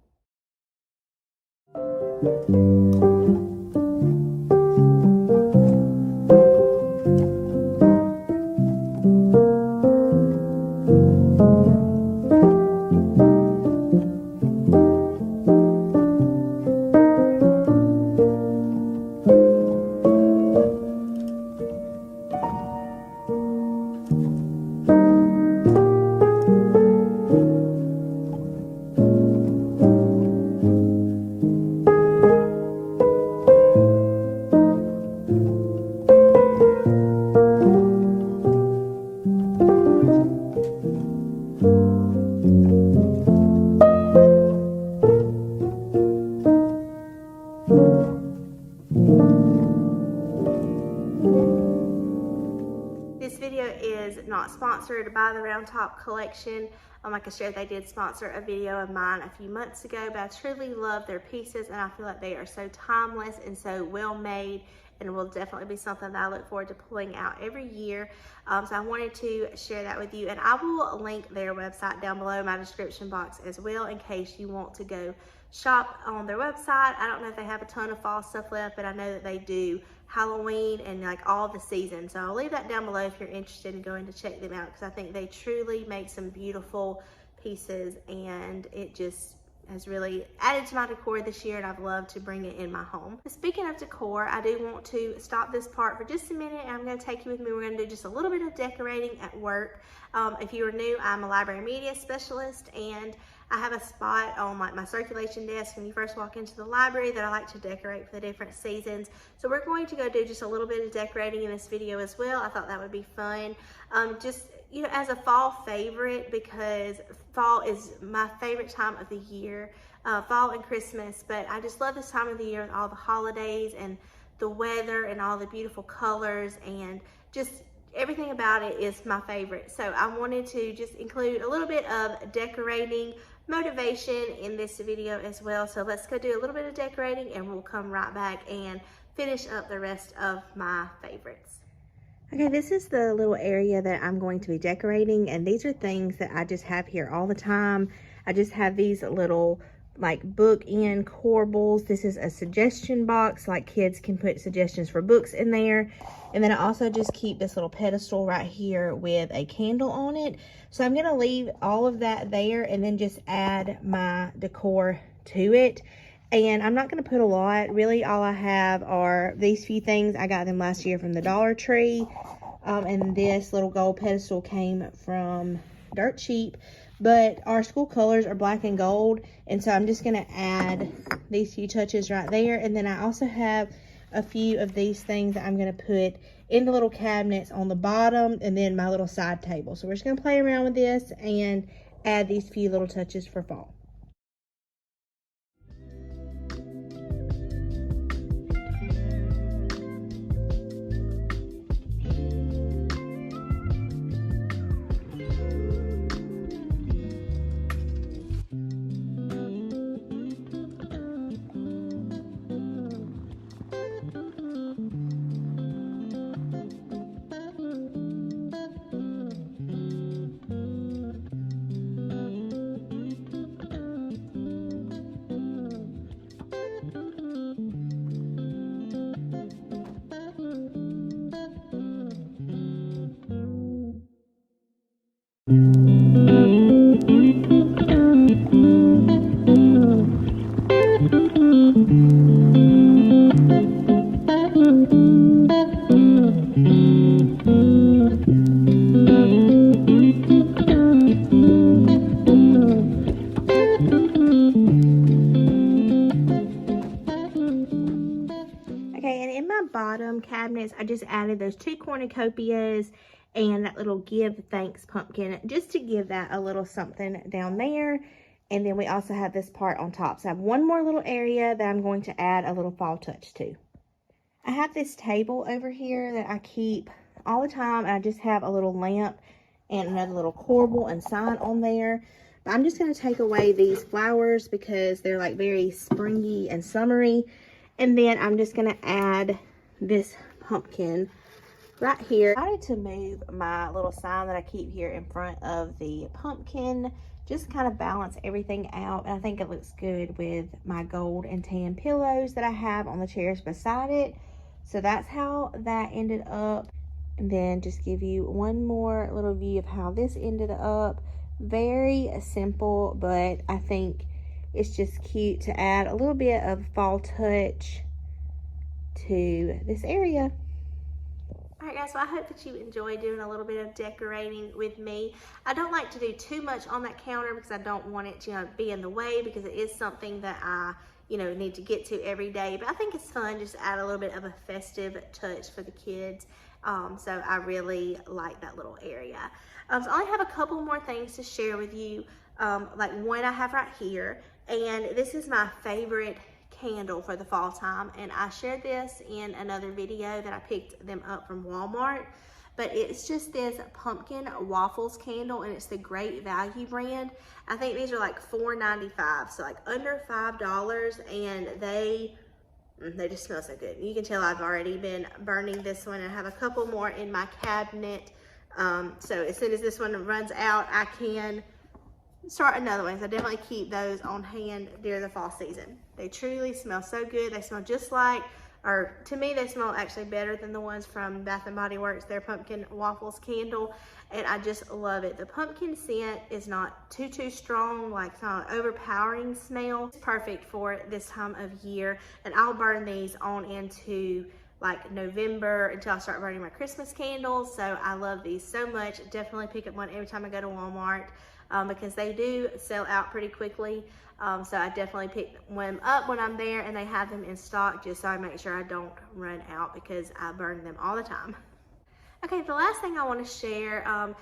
This video is not sponsored by the Round Top collection. Like I shared, they did sponsor a video of mine a few months ago, but I truly love their pieces and I feel like they are so timeless and so well made, and will definitely be something that I look forward to pulling out every year. So I wanted to share that with you, and I will link their website down below in my description box as well in case you want to go shop on their website. I don't know if they have a ton of fall stuff left, but I know that they do Halloween and like all the seasons. So I'll leave that down below if you're interested in going to check them out, because I think they truly make some beautiful pieces, and it just has really added to my decor this year, and I've loved to bring it in my home. Speaking of decor, I do want to stop this part for just a minute, and I'm going to take you with me. We're going to do just a little bit of decorating at work. If you are new, I'm a library media specialist, and I have a spot on like my circulation desk when you first walk into the library that I like to decorate for the different seasons. So we're going to go do just a little bit of decorating in this video as well. I thought that would be fun. Just, you know, as a fall favorite, because fall is my favorite time of the year, fall and Christmas, but I just love this time of the year with all the holidays and the weather and all the beautiful colors, and just everything about it is my favorite. So I wanted to just include a little bit of decorating motivation in this video as well. So let's go do a little bit of decorating, and we'll come right back and finish up the rest of my favorites. Okay, this is the little area that I'm going to be decorating, and these are things that I just have here all the time. I just have these little like bookend corbels. This is a suggestion box, like kids can put suggestions for books in there. And then I also just keep this little pedestal right here with a candle on it. So I'm gonna leave all of that there and then just add my decor to it. And I'm not gonna put a lot. Really, all I have are these few things. I got them last year from the Dollar Tree. And this little gold pedestal came from Dirt Cheap. But our school colors are black and gold, and so I'm just gonna add these few touches right there. And then I also have a few of these things that I'm gonna put in the little cabinets on the bottom, and then my little side table. So we're just gonna play around with this and add these few little touches for fall. Bottom cabinets, I just added those 2 cornucopias and that little give thanks pumpkin, just to give that a little something down there. And then we also have this part on top. So I have one more little area that I'm going to add a little fall touch to. I have this table over here that I keep all the time, and I just have a little lamp and another little corbel and sign on there. But I'm just going to take away these flowers because they're like very springy and summery. And then I'm just going to add this pumpkin right here. I decided to move my little sign that I keep here in front of the pumpkin, just kind of balance everything out. And I think it looks good with my gold and tan pillows that I have on the chairs beside it. So that's how that ended up. And then just give you one more little view of how this ended up. Very simple, but I think it's just cute to add a little bit of fall touch to this area. Alright guys, so I hope that you enjoy doing a little bit of decorating with me. I don't like to do too much on that counter because I don't want it to be in the way, because it is something that I need to get to every day. But I think it's fun just to add a little bit of a festive touch for the kids. So I really like that little area. So I only have a couple more things to share with you. Like one I have right here, and this is my favorite candle for the fall time, and I shared this in another video that I picked them up from Walmart. But it's just this pumpkin waffles candle, and it's the Great Value brand. I think these are like $4.95, so like under $5, and they just smell so good. You can tell I've already been burning this one. I have a couple more in my cabinet. So as soon as this one runs out, I can start another one. So I definitely keep those on hand during the fall season. They truly smell so good. They smell just like, or to me, they smell actually better than the ones from Bath & Body Works, their pumpkin waffles candle. And I just love it. The pumpkin scent is not too strong, like it's not an overpowering smell. It's perfect for this time of year. And I'll burn these on into like November until I start burning my Christmas candles. So I love these so much. Definitely pick up one every time I go to Walmart because they do sell out pretty quickly. So I definitely pick them up when I'm there, and they have them in stock just so I make sure I don't run out, because I burn them all the time. Okay, the last thing I want to share,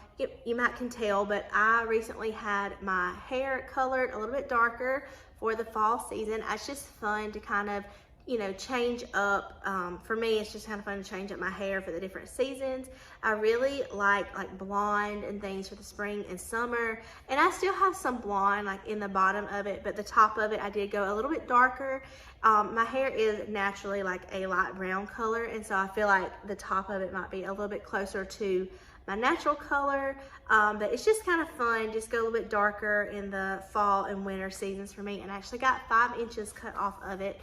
you might can tell, but I recently had my hair colored a little bit darker for the fall season. It's just fun to kind of change up. For me, it's just kind of fun to change up my hair for the different seasons. I really like blonde and things for the spring and summer, and I still have some blonde like in the bottom of it, but the top of it I did go a little bit darker. My hair is naturally like a light brown color, and so I feel like the top of it might be a little bit closer to my natural color, but it's just kind of fun, just go a little bit darker in the fall and winter seasons for me. And I actually got 5 inches cut off of it.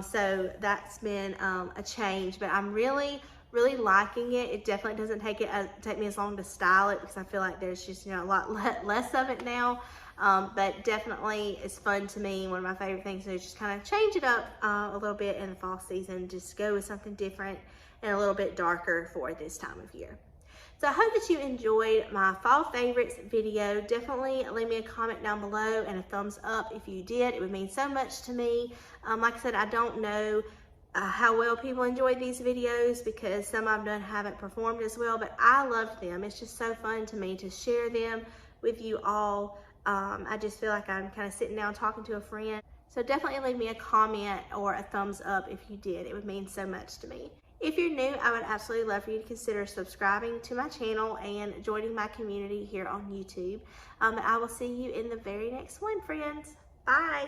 So that's been a change, but I'm really liking it. It definitely doesn't take me as long to style it, because I feel like there's just a lot less of it now. But definitely it's fun to me. One of my favorite things is just kind of change it up a little bit in the fall season. Just go with something different and a little bit darker for this time of year. So I hope that you enjoyed my fall favorites video. Definitely leave me a comment down below and a thumbs up if you did. It would mean so much to me. Like I said, I don't know how well people enjoy these videos, because some I've done haven't performed as well, but I loved them. It's just so fun to me to share them with you all. I just feel like I'm kind of sitting down talking to a friend. So definitely leave me a comment or a thumbs up if you did. It would mean so much to me. If you're new, I would absolutely love for you to consider subscribing to my channel and joining my community here on YouTube. I will see you in the very next one, friends. Bye.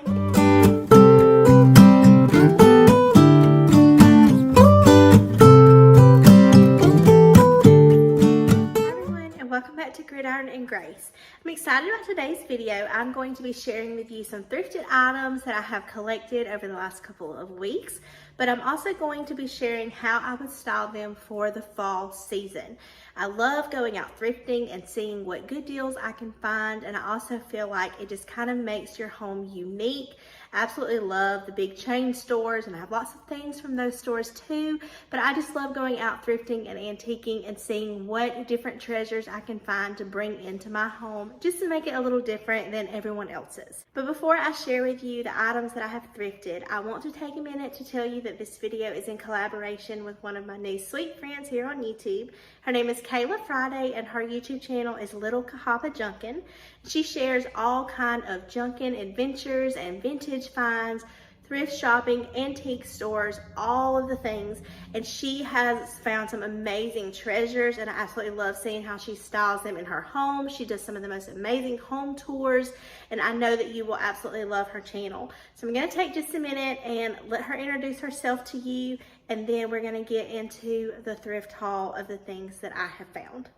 Welcome back to Gridiron and Grace. I'm excited about today's video. I'm going to be sharing with you some thrifted items that I have collected over the last couple of weeks, but I'm also going to be sharing how I would style them for the fall season. I love going out thrifting and seeing what good deals I can find, and I also feel like it just kind of makes your home unique. I absolutely love the big chain stores, and I have lots of things from those stores too, but I just love going out thrifting and antiquing and seeing what different treasures I can find to bring into my home, just to make it a little different than everyone else's. But before I share with you the items that I have thrifted, I want to take a minute to tell you that this video is in collaboration with one of my new sweet friends here on YouTube. Her name is Kayla Friday, and her YouTube channel is Little Kahapa Junkin. She shares all kind of junkin adventures and vintage finds thrift shopping, antique stores, all of the things. And she has found some amazing treasures, and I absolutely love seeing how she styles them in her home. She does some of the most amazing home tours, and I know that you will absolutely love her channel. So I'm gonna take just a minute and let her introduce herself to you, and then we're gonna get into the thrift haul of the things that I have found.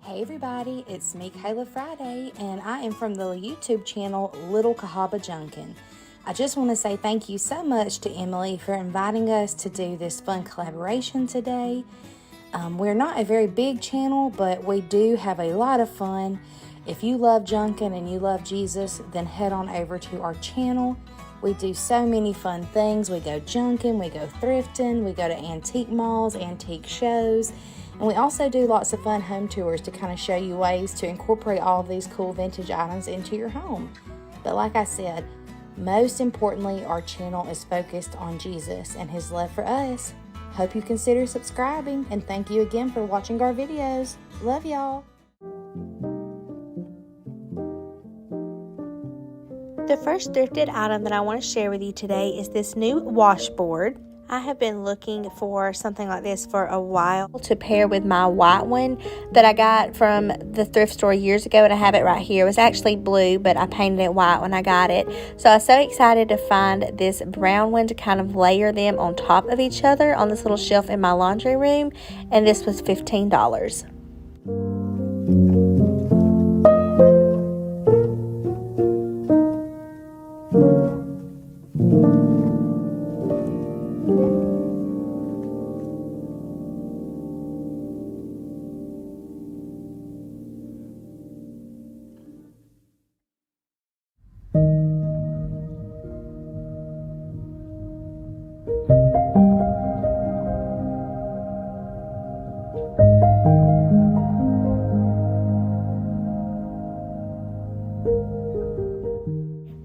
Hey everybody, it's me, Kayla Friday, and I am from the YouTube channel Little Cahaba Junkin. I just want to say thank you so much to Emily for inviting us to do this fun collaboration today. We're not a very big channel, but we do have a lot of fun. If you love junkin and you love Jesus, then head on over to our channel. We do so many fun things. We go junkin, we go thrifting, we go to antique malls, antique shows, and we also do lots of fun home tours to kind of show you ways to incorporate all of these cool vintage items into your home. But like I said, most importantly, our channel is focused on Jesus and his love for us. Hope you consider subscribing, and thank you again for watching our videos. Love y'all. The first thrifted item that I want to share with you today is this new washboard. I have been looking for something like this for a while to pair with my white one that I got from the thrift store years ago, and I have it right here. It was actually blue, but I painted it white when I got it. So I was so excited to find this brown one to kind of layer them on top of each other on this little shelf in my laundry room, and this was $15.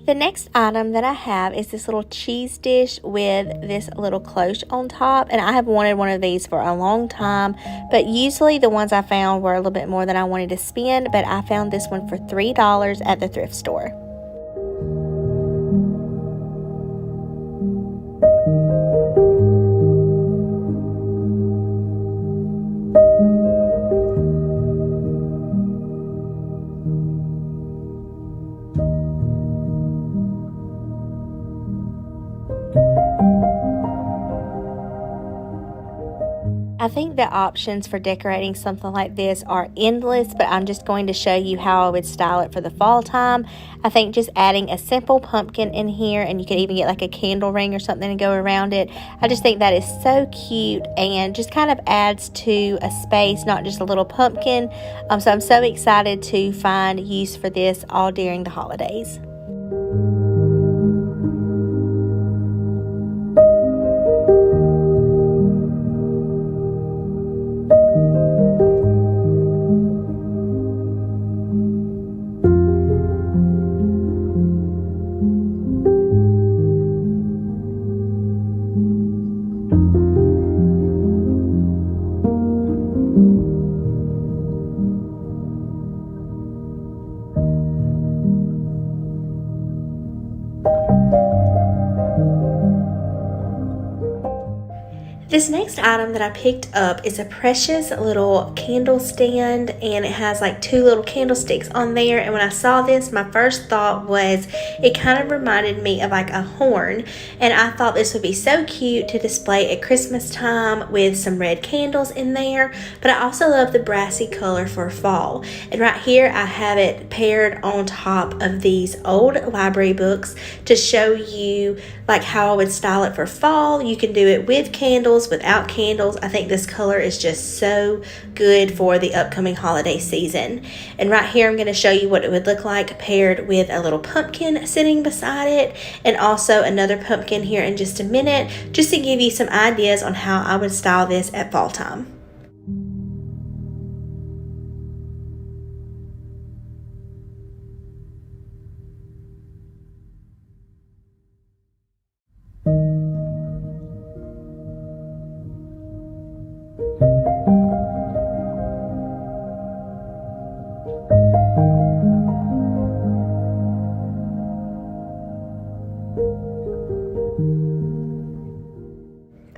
The next item that I have is this little cheese dish with this little cloche on top, and I have wanted one of these for a long time, but usually the ones I found were a little bit more than I wanted to spend, but I found this one for $3 at the thrift store. I think the options for decorating something like this are endless, but I'm just going to show you how I would style it for the fall time. I think just adding a simple pumpkin in here, and you could even get like a candle ring or something to go around it. I just think that is so cute and just kind of adds to a space, not just a little pumpkin. So I'm so excited to find use for this all during the holidays. This next item that I picked up is a precious little candle stand, and it has like 2 little candlesticks on there. And when I saw this, my first thought was it kind of reminded me of like a horn, and I thought this would be so cute to display at Christmas time with some red candles in there. But I also love the brassy color for fall, and right here I have it paired on top of these old library books to show you like how I would style it for fall. You can do it with candles, without candles. I think this color is just so good for the upcoming holiday season. And right here I'm going to show you what it would look like paired with a little pumpkin sitting beside it, and also another pumpkin here in just a minute, just to give you some ideas on how I would style this at fall time.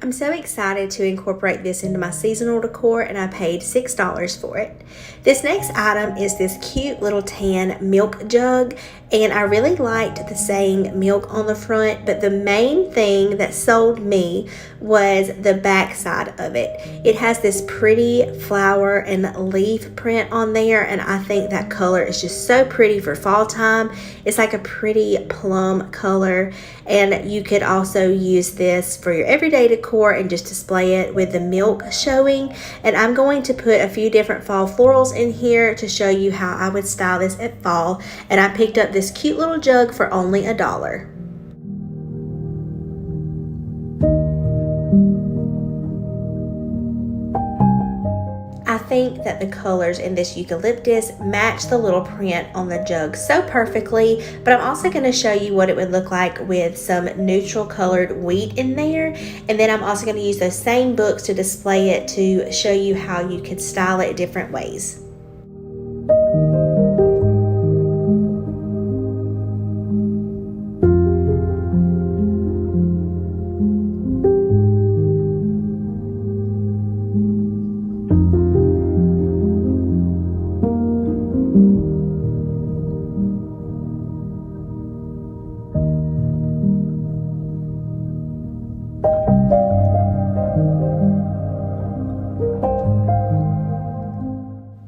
I'm so excited to incorporate this into my seasonal decor, and I paid $6 for it. This next item is this cute little tan milk jug, and I really liked the saying milk on the front, but the main thing that sold me was the back side of it. It has this pretty flower and leaf print on there, and I think that color is just so pretty for fall time. It's like a pretty plum color, and you could also use this for your everyday decor and just display it with the milk showing. And I'm going to put a few different fall florals in here to show you how I would style this at fall. And I picked up this cute little jug for only $1. I think that the colors in this eucalyptus match the little print on the jug so perfectly, but I'm also going to show you what it would look like with some neutral colored wheat in there. And then I'm also going to use those same books to display it to show you how you could style it different ways.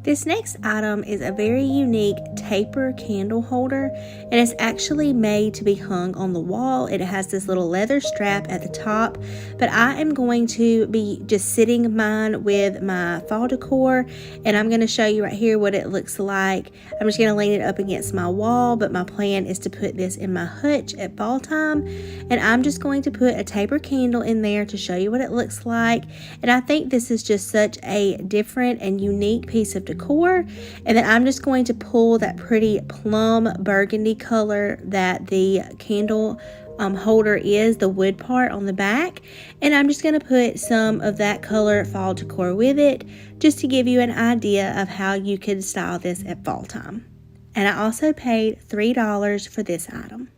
This next item is a very unique taper candle holder, and it's actually made to be hung on the wall. It has this little leather strap at the top, but I am going to be just sitting mine with my fall decor, and I'm going to show you right here what it looks like. I'm just going to lean it up against my wall, but my plan is to put this in my hutch at fall time, and I'm just going to put a taper candle in there to show you what it looks like. And I think this is just such a different and unique piece of decor. And then I'm just going to pull that pretty plum burgundy color that the candle holder is, the wood part on the back, and I'm just going to put some of that color fall decor with it just to give you an idea of how you could style this at fall time. And I also paid $3 for this item.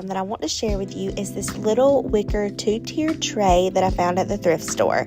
That I want to share with you is this little wicker 2-tiered tray that I found at the thrift store.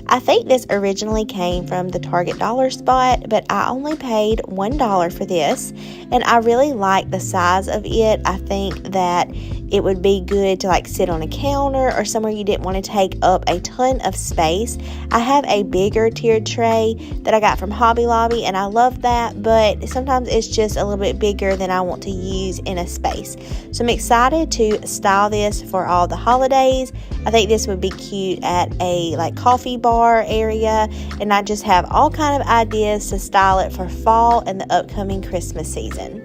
I think this originally came from the Target dollar spot, but I only paid $1 for this, and I really like the size of it. I think that it would be good to like sit on a counter or somewhere you didn't want to take up a ton of space. I have a bigger tiered tray that I got from Hobby Lobby, and I love that, but sometimes it's just a little bit bigger than I want to use in a space. So I'm excited to style this for all the holidays. I think this would be cute at a like coffee bar area, and I just have all kind of ideas to style it for fall and the upcoming Christmas season.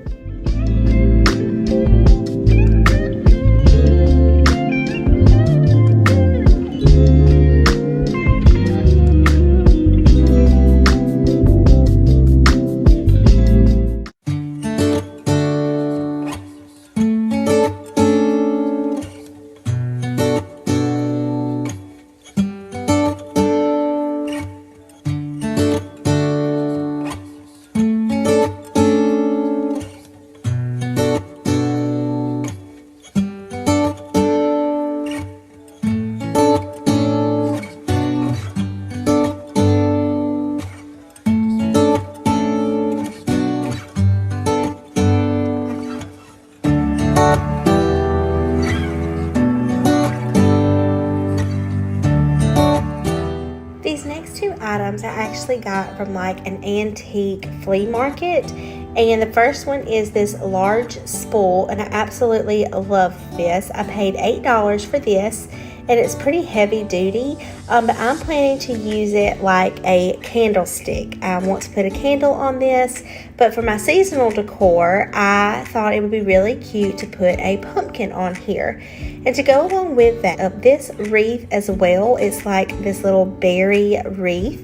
These next two items I actually got from like an antique flea market, and the first one is this large spool, and I absolutely love this. I paid $8 for this, and it's pretty heavy duty, but I'm planning to use it like a candlestick. I want to put a candle on this, but for my seasonal decor, I thought it would be really cute to put a pumpkin on here. And to go along with that, this wreath as well, it's like this little berry wreath.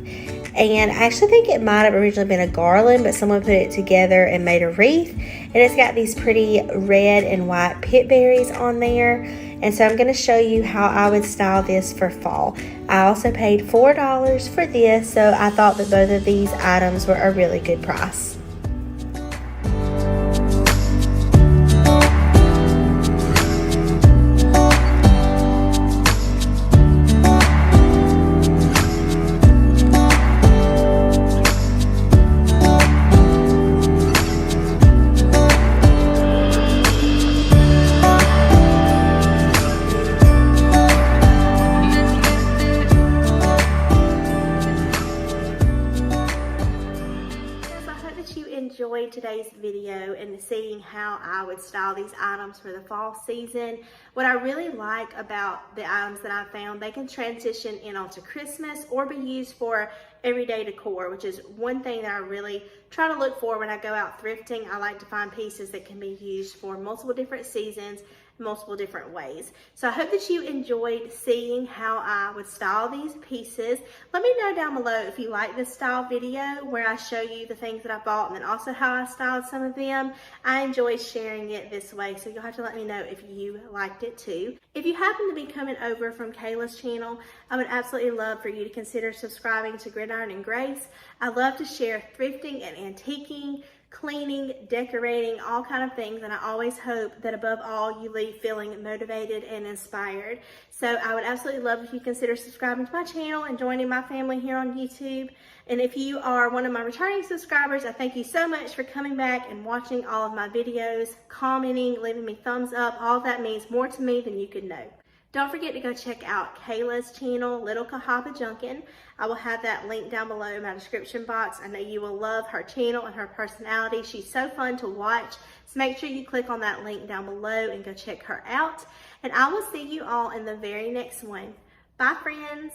And I actually think it might have originally been a garland, but someone put it together and made a wreath. And it's got these pretty red and white pit berries on there. And so I'm going to show you how I would style this for fall. I also paid $4 for this, so I thought that both of these items were a really good price. Enjoyed today's video and seeing how I would style these items for the fall season. What I really like about the items that I found, they can transition in onto Christmas or be used for everyday decor, which is one thing that I really try to look for when I go out thrifting. I like to find pieces that can be used for multiple different seasons, multiple different ways. So I hope that you enjoyed seeing how I would style these pieces. Let me know down below if you like this style video where I show you the things that I bought and then also how I styled some of them. I enjoy sharing it this way, so you'll have to let me know if you liked it too. If you happen to be coming over from Kayla's channel, I would absolutely love for you to consider subscribing to Gridiron and Grace. I love to share thrifting and antiquing, cleaning, decorating, all kind of things, and I always hope that above all you leave feeling motivated and inspired. So I would absolutely love if you consider subscribing to my channel and joining my family here on YouTube. And if you are one of my returning subscribers, I thank you so much for coming back and watching all of my videos, commenting, leaving me thumbs up. All that means more to me than you could know. Don't forget to go check out Kayla's channel, Little Cahaba Junkin. I will have that link down below in my description box. I know you will love her channel and her personality. She's so fun to watch. So make sure you click on that link down below and go check her out. And I will see you all in the very next one. Bye, friends.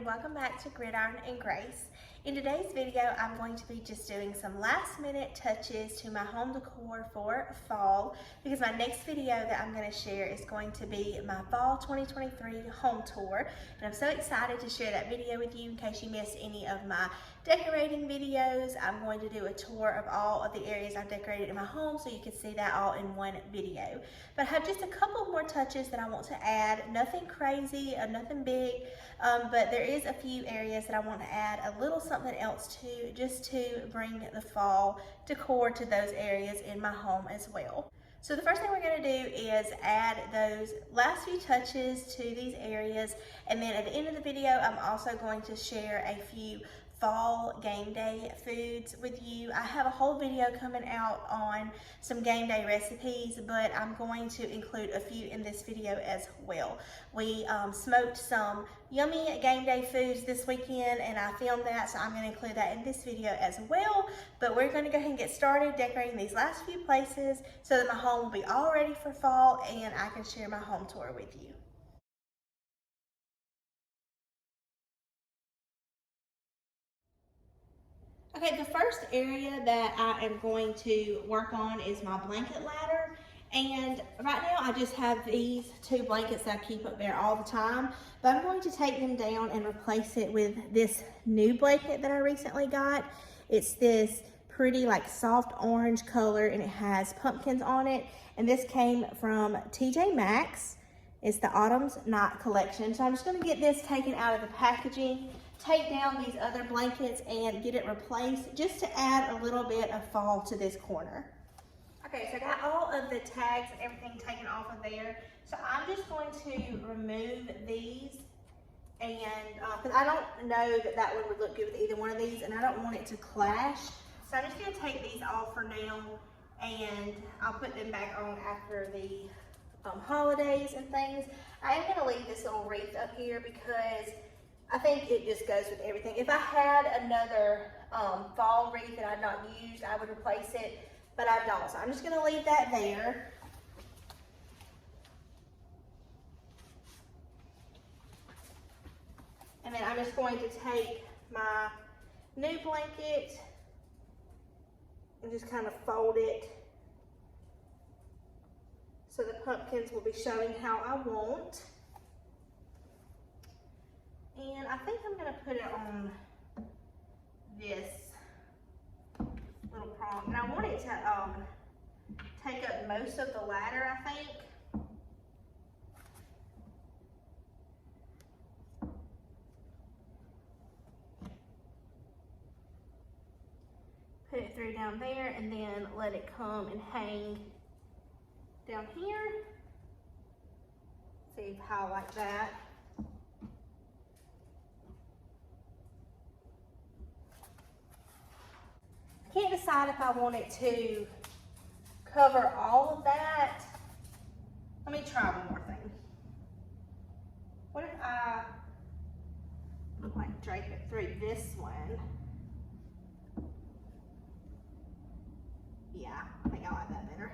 Welcome back to Gridiron and Grace. In today's video, I'm going to be just doing some last minute touches to my home decor for fall, because my next video that I'm going to share is going to be my fall 2023 home tour. And I'm so excited to share that video with you in case you missed any of my decorating videos. I'm going to do a tour of all of the areas I've decorated in my home so you can see that all in one video. But I have just a couple more touches that I want to add. Nothing crazy, nothing big, but there is a few areas that I want to add a little something else to, just to bring the fall decor to those areas in my home as well. So the first thing we're going to do is add those last few touches to these areas, and then at the end of the video I'm also going to share a few fall game day foods with you. I have a whole video coming out on some game day recipes, but I'm going to include a few in this video as well. We smoked some yummy game day foods this weekend and I filmed that, so I'm going to include that in this video as well. But we're going to go ahead and get started decorating these last few places so that my home will be all ready for fall and I can share my home tour with you. Okay, the first area that I am going to work on is my blanket ladder. And right now I just have these two blankets that I keep up there all the time. But I'm going to take them down and replace it with this new blanket that I recently got. It's this pretty like soft orange color and it has pumpkins on it. And this came from TJ Maxx. It's the Autumn's Night collection. So I'm just going to get this taken out of the packaging, take down these other blankets and get it replaced just to add a little bit of fall to this corner. Okay, so I got all of the tags and everything taken off of there. So I'm just going to remove these, and because I don't know that that one would look good with either one of these and I don't want it to clash. So I'm just going to take these off for now and I'll put them back on after the holidays and things. I am going to leave this little wreath up here because I think it just goes with everything. If I had another fall wreath that I'd not used, I would replace it, but I don't. So I'm just gonna leave that there. And then I'm just going to take my new blanket and just kind of fold it so the pumpkins will be showing how I want. And I think I'm gonna put it on this little prong. And I want it to take up most of the ladder, I think. Put it through down there and then let it come and hang down here. See how I like that. Can't decide if I want it to cover all of that. Let me try one more thing. What if I like drape it through this one? Yeah, I think I like that better.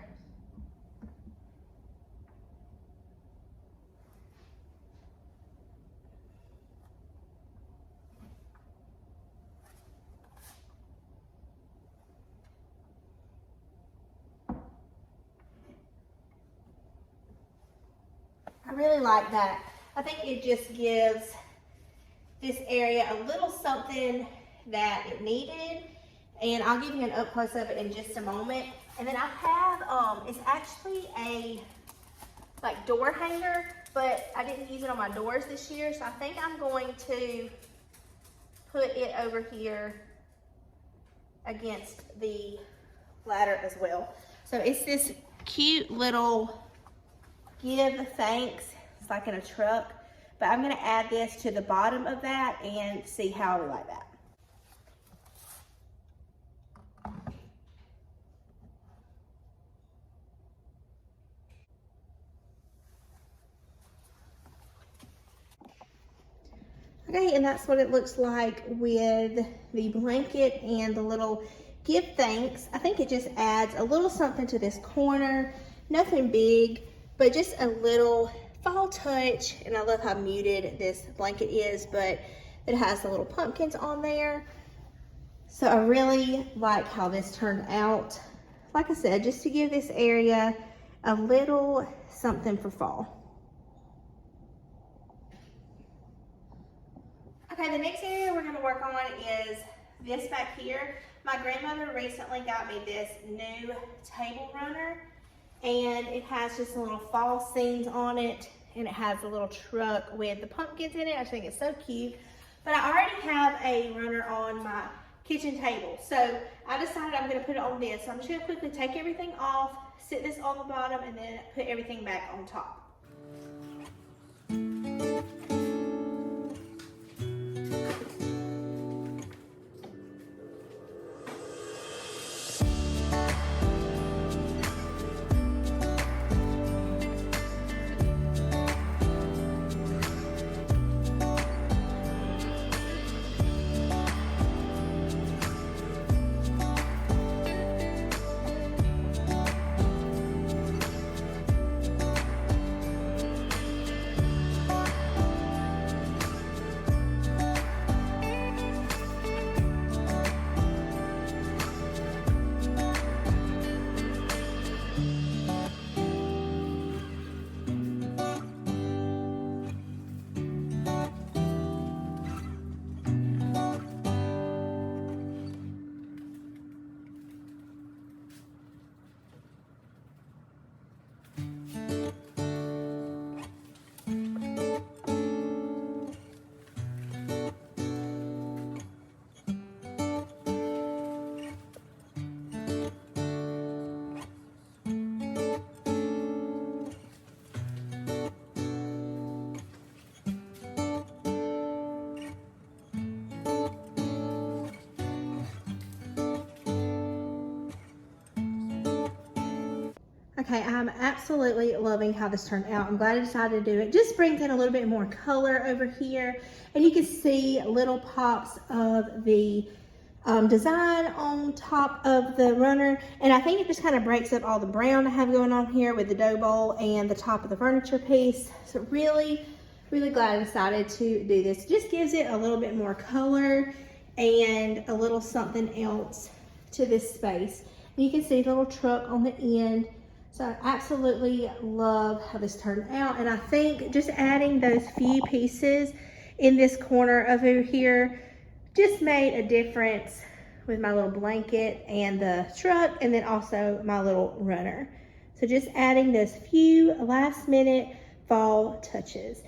I really like that. I think it just gives this area a little something that it needed. And I'll give you an up close of it in just a moment. And then I have, it's actually a like door hanger, but I didn't use it on my doors this year. So I think I'm going to put it over here against the ladder as well. So it's this cute little give thanks. It's like in a truck, but I'm gonna add this to the bottom of that and see how we like that. Okay, and that's what it looks like with the blanket and the little give thanks. I think it just adds a little something to this corner. Nothing big, but just a little fall touch. And I love how muted this blanket is, but it has the little pumpkins on there. So I really like how this turned out. Like I said, just to give this area a little something for fall. Okay, the next area we're gonna work on is this back here. My grandmother recently got me this new table runner, and it has just a little fall scenes on it, and it has a little truck with the pumpkins in it. I think it's so cute. But I already have a runner on my kitchen table, so I decided I'm gonna put it on this. So I'm just gonna quickly take everything off, sit this on the bottom, and then put everything back on top. Okay, I'm absolutely loving how this turned out. I'm glad I decided to do it. Just brings in a little bit more color over here. And you can see little pops of the design on top of the runner, and I think it just kind of breaks up all the brown I have going on here with the dough bowl and the top of the furniture piece. So really glad I decided to do this. It just gives it a little bit more color and a little something else to this space. And you can see the little truck on the end. So I absolutely love how this turned out, and I think just adding those few pieces in this corner over here just made a difference with my little blanket and the truck, and then also my little runner. So just adding those few last minute fall touches.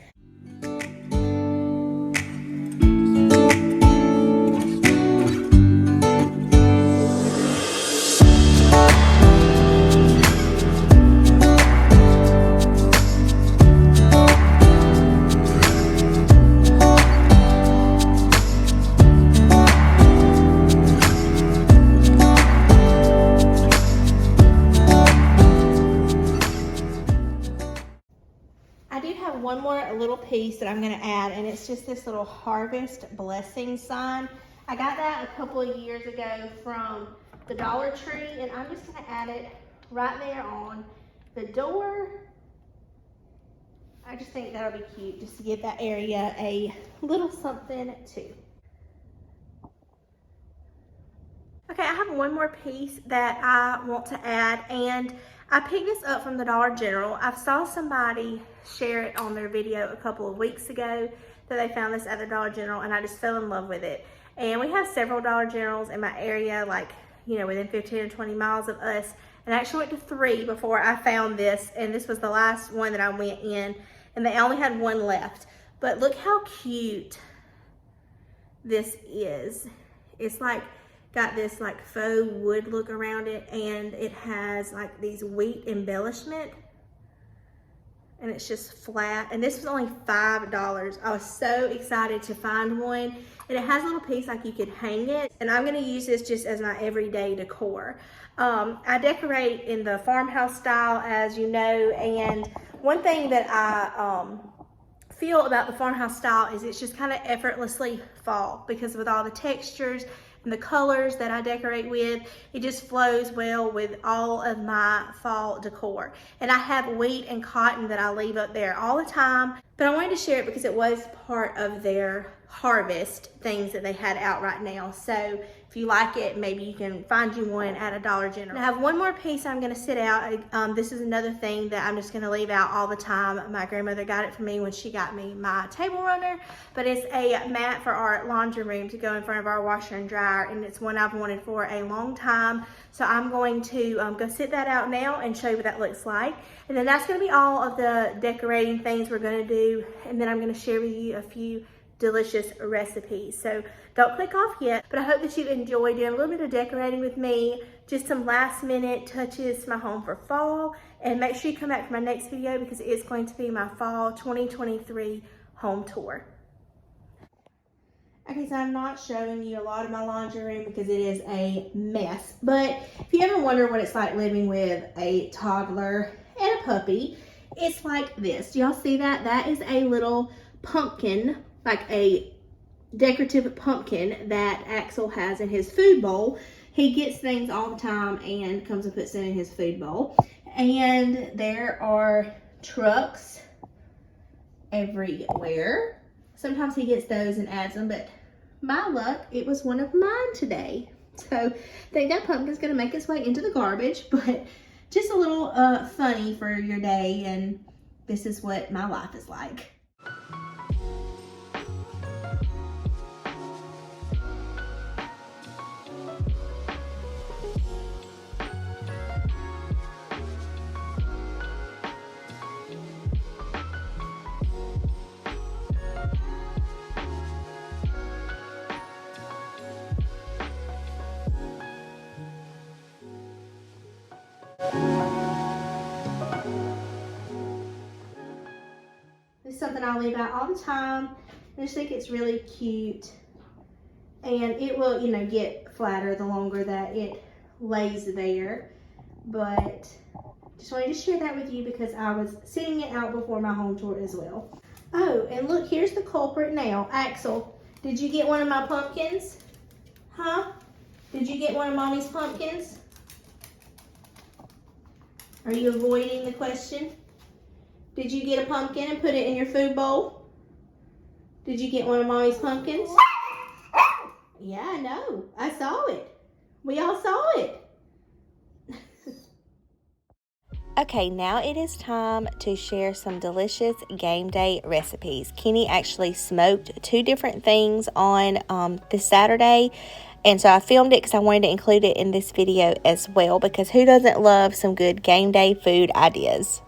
One more little piece that I'm going to add, and it's just this little harvest blessing sign. I got that a couple of years ago from the Dollar Tree, and I'm just going to add it right there on the door. I just think that'll be cute, just to give that area a little something too. Okay, I have one more piece that I want to add, and I picked this up from the Dollar General. I saw somebody share it on their video a couple of weeks ago that they found this at the Dollar General, and I just fell in love with it. And we have several Dollar Generals in my area, like, you know, within 15 or 20 miles of us. And I actually went to 3 before I found this, and this was the last one that I went in, and they only had one left. But look how cute this is. It's like got this like faux wood look around it, and it has like these wheat embellishment, and it's just flat, and this was only $5. I was so excited to find one, and it has a little piece like you could hang it, and I'm going to use this just as my everyday decor. I decorate in the farmhouse style, as you know, and one thing that I feel about the farmhouse style is it's just kind of effortlessly fall, because with all the textures and the colors that I decorate with, it just flows well with all of my fall decor. And I have wheat and cotton that I leave up there all the time, but I wanted to share it because it was part of their harvest things that they had out right now. So if you like it, maybe you can find you one at a Dollar General. I have one more piece I'm going to sit out. This is another thing that I'm just going to leave out all the time. My grandmother got it for me when she got me my table runner, but it's a mat for our laundry room to go in front of our washer and dryer, and it's one I've wanted for a long time. So I'm going to go sit that out now and show you what that looks like. And then that's going to be all of the decorating things we're going to do, and then I'm going to share with you a few delicious recipes. So don't click off yet, but I hope that you enjoy doing a little bit of decorating with me, just some last minute touches to my home for fall. And make sure you come back for my next video, because it's going to be my fall 2023 home tour. Okay, so I'm not showing you a lot of my laundry room because it is a mess, but if you ever wonder what it's like living with a toddler and a puppy, it's like this. Do y'all see that? That is a little pumpkin, like a decorative pumpkin that Axel has in his food bowl. He gets things all the time and comes and puts them in his food bowl. And there are trucks everywhere. Sometimes he gets those and adds them, but my luck, it was one of mine today. So I think that pumpkin's gonna make its way into the garbage, but just a little funny for your day, and this is what my life is like. This is something I leave out all the time. I just think it's really cute, and it will, you know, get flatter the longer that it lays there. But just wanted to share that with you because I was sitting it out before my home tour as well. Oh, and look, here's the culprit now. Axel, did you get one of my pumpkins? Huh? Did you get one of Mommy's pumpkins? Are you avoiding the question? Did you get a pumpkin and put it in your food bowl? Did you get one of Mommy's pumpkins? Yeah, I know. I saw it. We all saw it. Okay, now it is time to share some delicious game day recipes. Kenny actually smoked 2 different things on this Saturday, and so I filmed it because I wanted to include it in this video as well, because who doesn't love some good game day food ideas?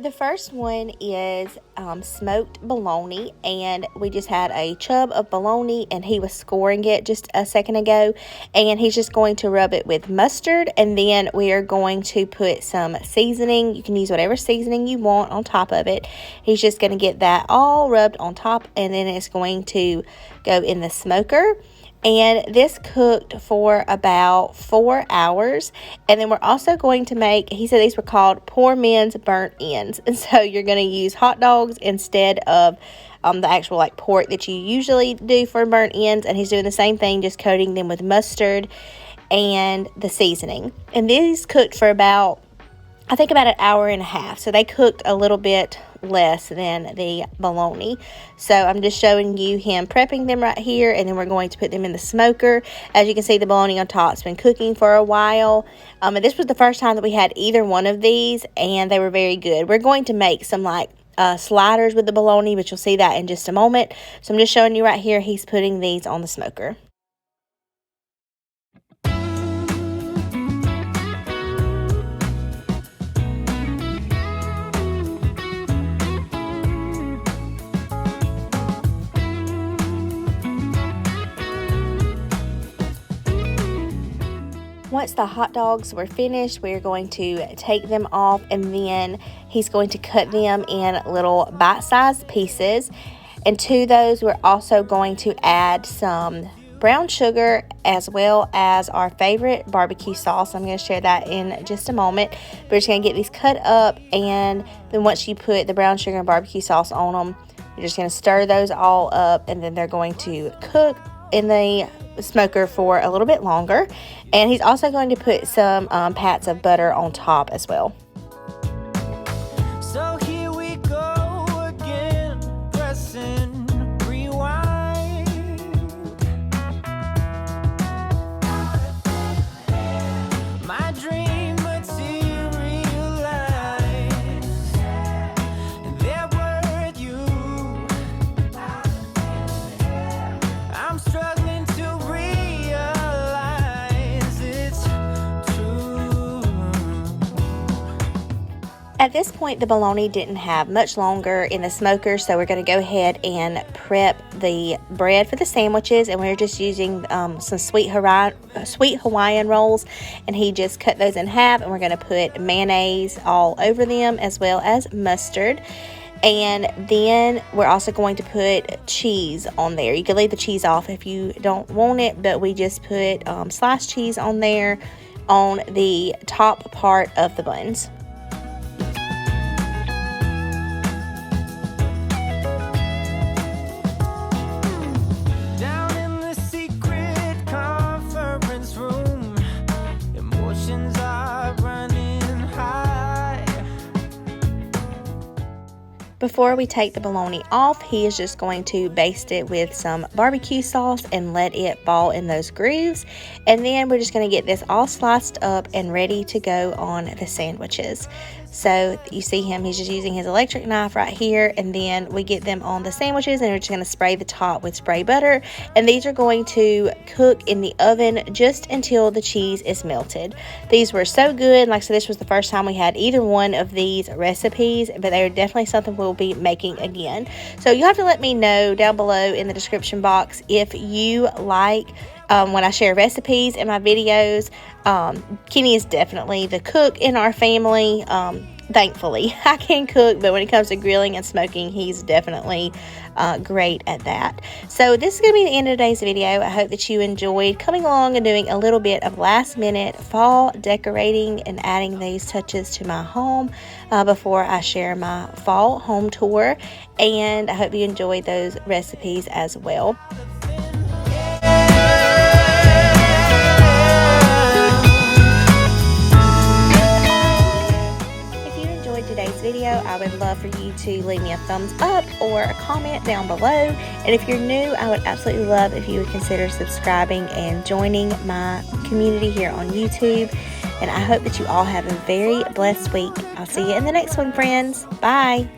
The first one is smoked bologna, and we just had a chub of bologna, and he was scoring it just a second ago, and he's just going to rub it with mustard, and then we are going to put some seasoning. You can use whatever seasoning you want on top of it. He's just going to get that all rubbed on top, and then it's going to go in the smoker. And this cooked for about 4 hours. And then we're also going to make, he said these were called poor men's burnt ends. And so you're going to use hot dogs instead of the actual like pork that you usually do for burnt ends. And he's doing the same thing, just coating them with mustard and the seasoning. And these cooked for about, I think about 1.5 hours. So they cooked a little bit less than the bologna. So I'm just showing you him prepping them right here, and then we're going to put them in the smoker. As you can see, the bologna on top's been cooking for a while. And this was the first time that we had either one of these, and they were very good. We're going to make some like sliders with the bologna, but you'll see that in just a moment. So I'm just showing you right here, he's putting these on the smoker. Once the hot dogs were finished, we're going to take them off, and then he's going to cut them in little bite-sized pieces. And to those, we're also going to add some brown sugar as well as our favorite barbecue sauce. I'm going to share that in just a moment. We're just going to get these cut up, and then once you put the brown sugar and barbecue sauce on them, you're just going to stir those all up, and then they're going to cook in the smoker for a little bit longer. And he's also going to put some pats of butter on top as well. So here we go again, pressing rewind. My dream materialized, and there were you. I'm struggling to realize it's true. At this point, the bologna didn't have much longer in the smoker, so we're going to go ahead and prep the bread for the sandwiches, and we're just using some sweet Hawaiian rolls, and he just cut those in half, and we're going to put mayonnaise all over them as well as mustard. And then we're also going to put cheese on there. You can leave the cheese off if you don't want it, but we just put sliced cheese on there on the top part of the buns. Down in the secret conference room, emotions are running high. Before we take the bologna off, he is just going to baste it with some barbecue sauce and let it fall in those grooves. And then we're just going to get this all sliced up and ready to go on the sandwiches. So you see him, he's just using his electric knife right here, and then we get them on the sandwiches, and we're just going to spray the top with spray butter. And these are going to cook in the oven just until the cheese is melted. These were so good. Like I said, this was the first time we had either one of these recipes, but they're definitely something we'll be making again. So you have to let me know down below in the description box if you like when I share recipes in my videos. Kenny is definitely the cook in our family. Thankfully, I can cook, but when it comes to grilling and smoking, he's definitely great at that. So this is going to be the end of today's video. I hope that you enjoyed coming along and doing a little bit of last minute fall decorating and adding these touches to my home before I share my fall home tour. And I hope you enjoyed those recipes as well. Yeah. would love for you to leave me a thumbs up or a comment down below. And if you're new, I would absolutely love if you would consider subscribing and joining my community here on YouTube. And I hope that you all have a very blessed week. I'll see you in the next one, friends. Bye.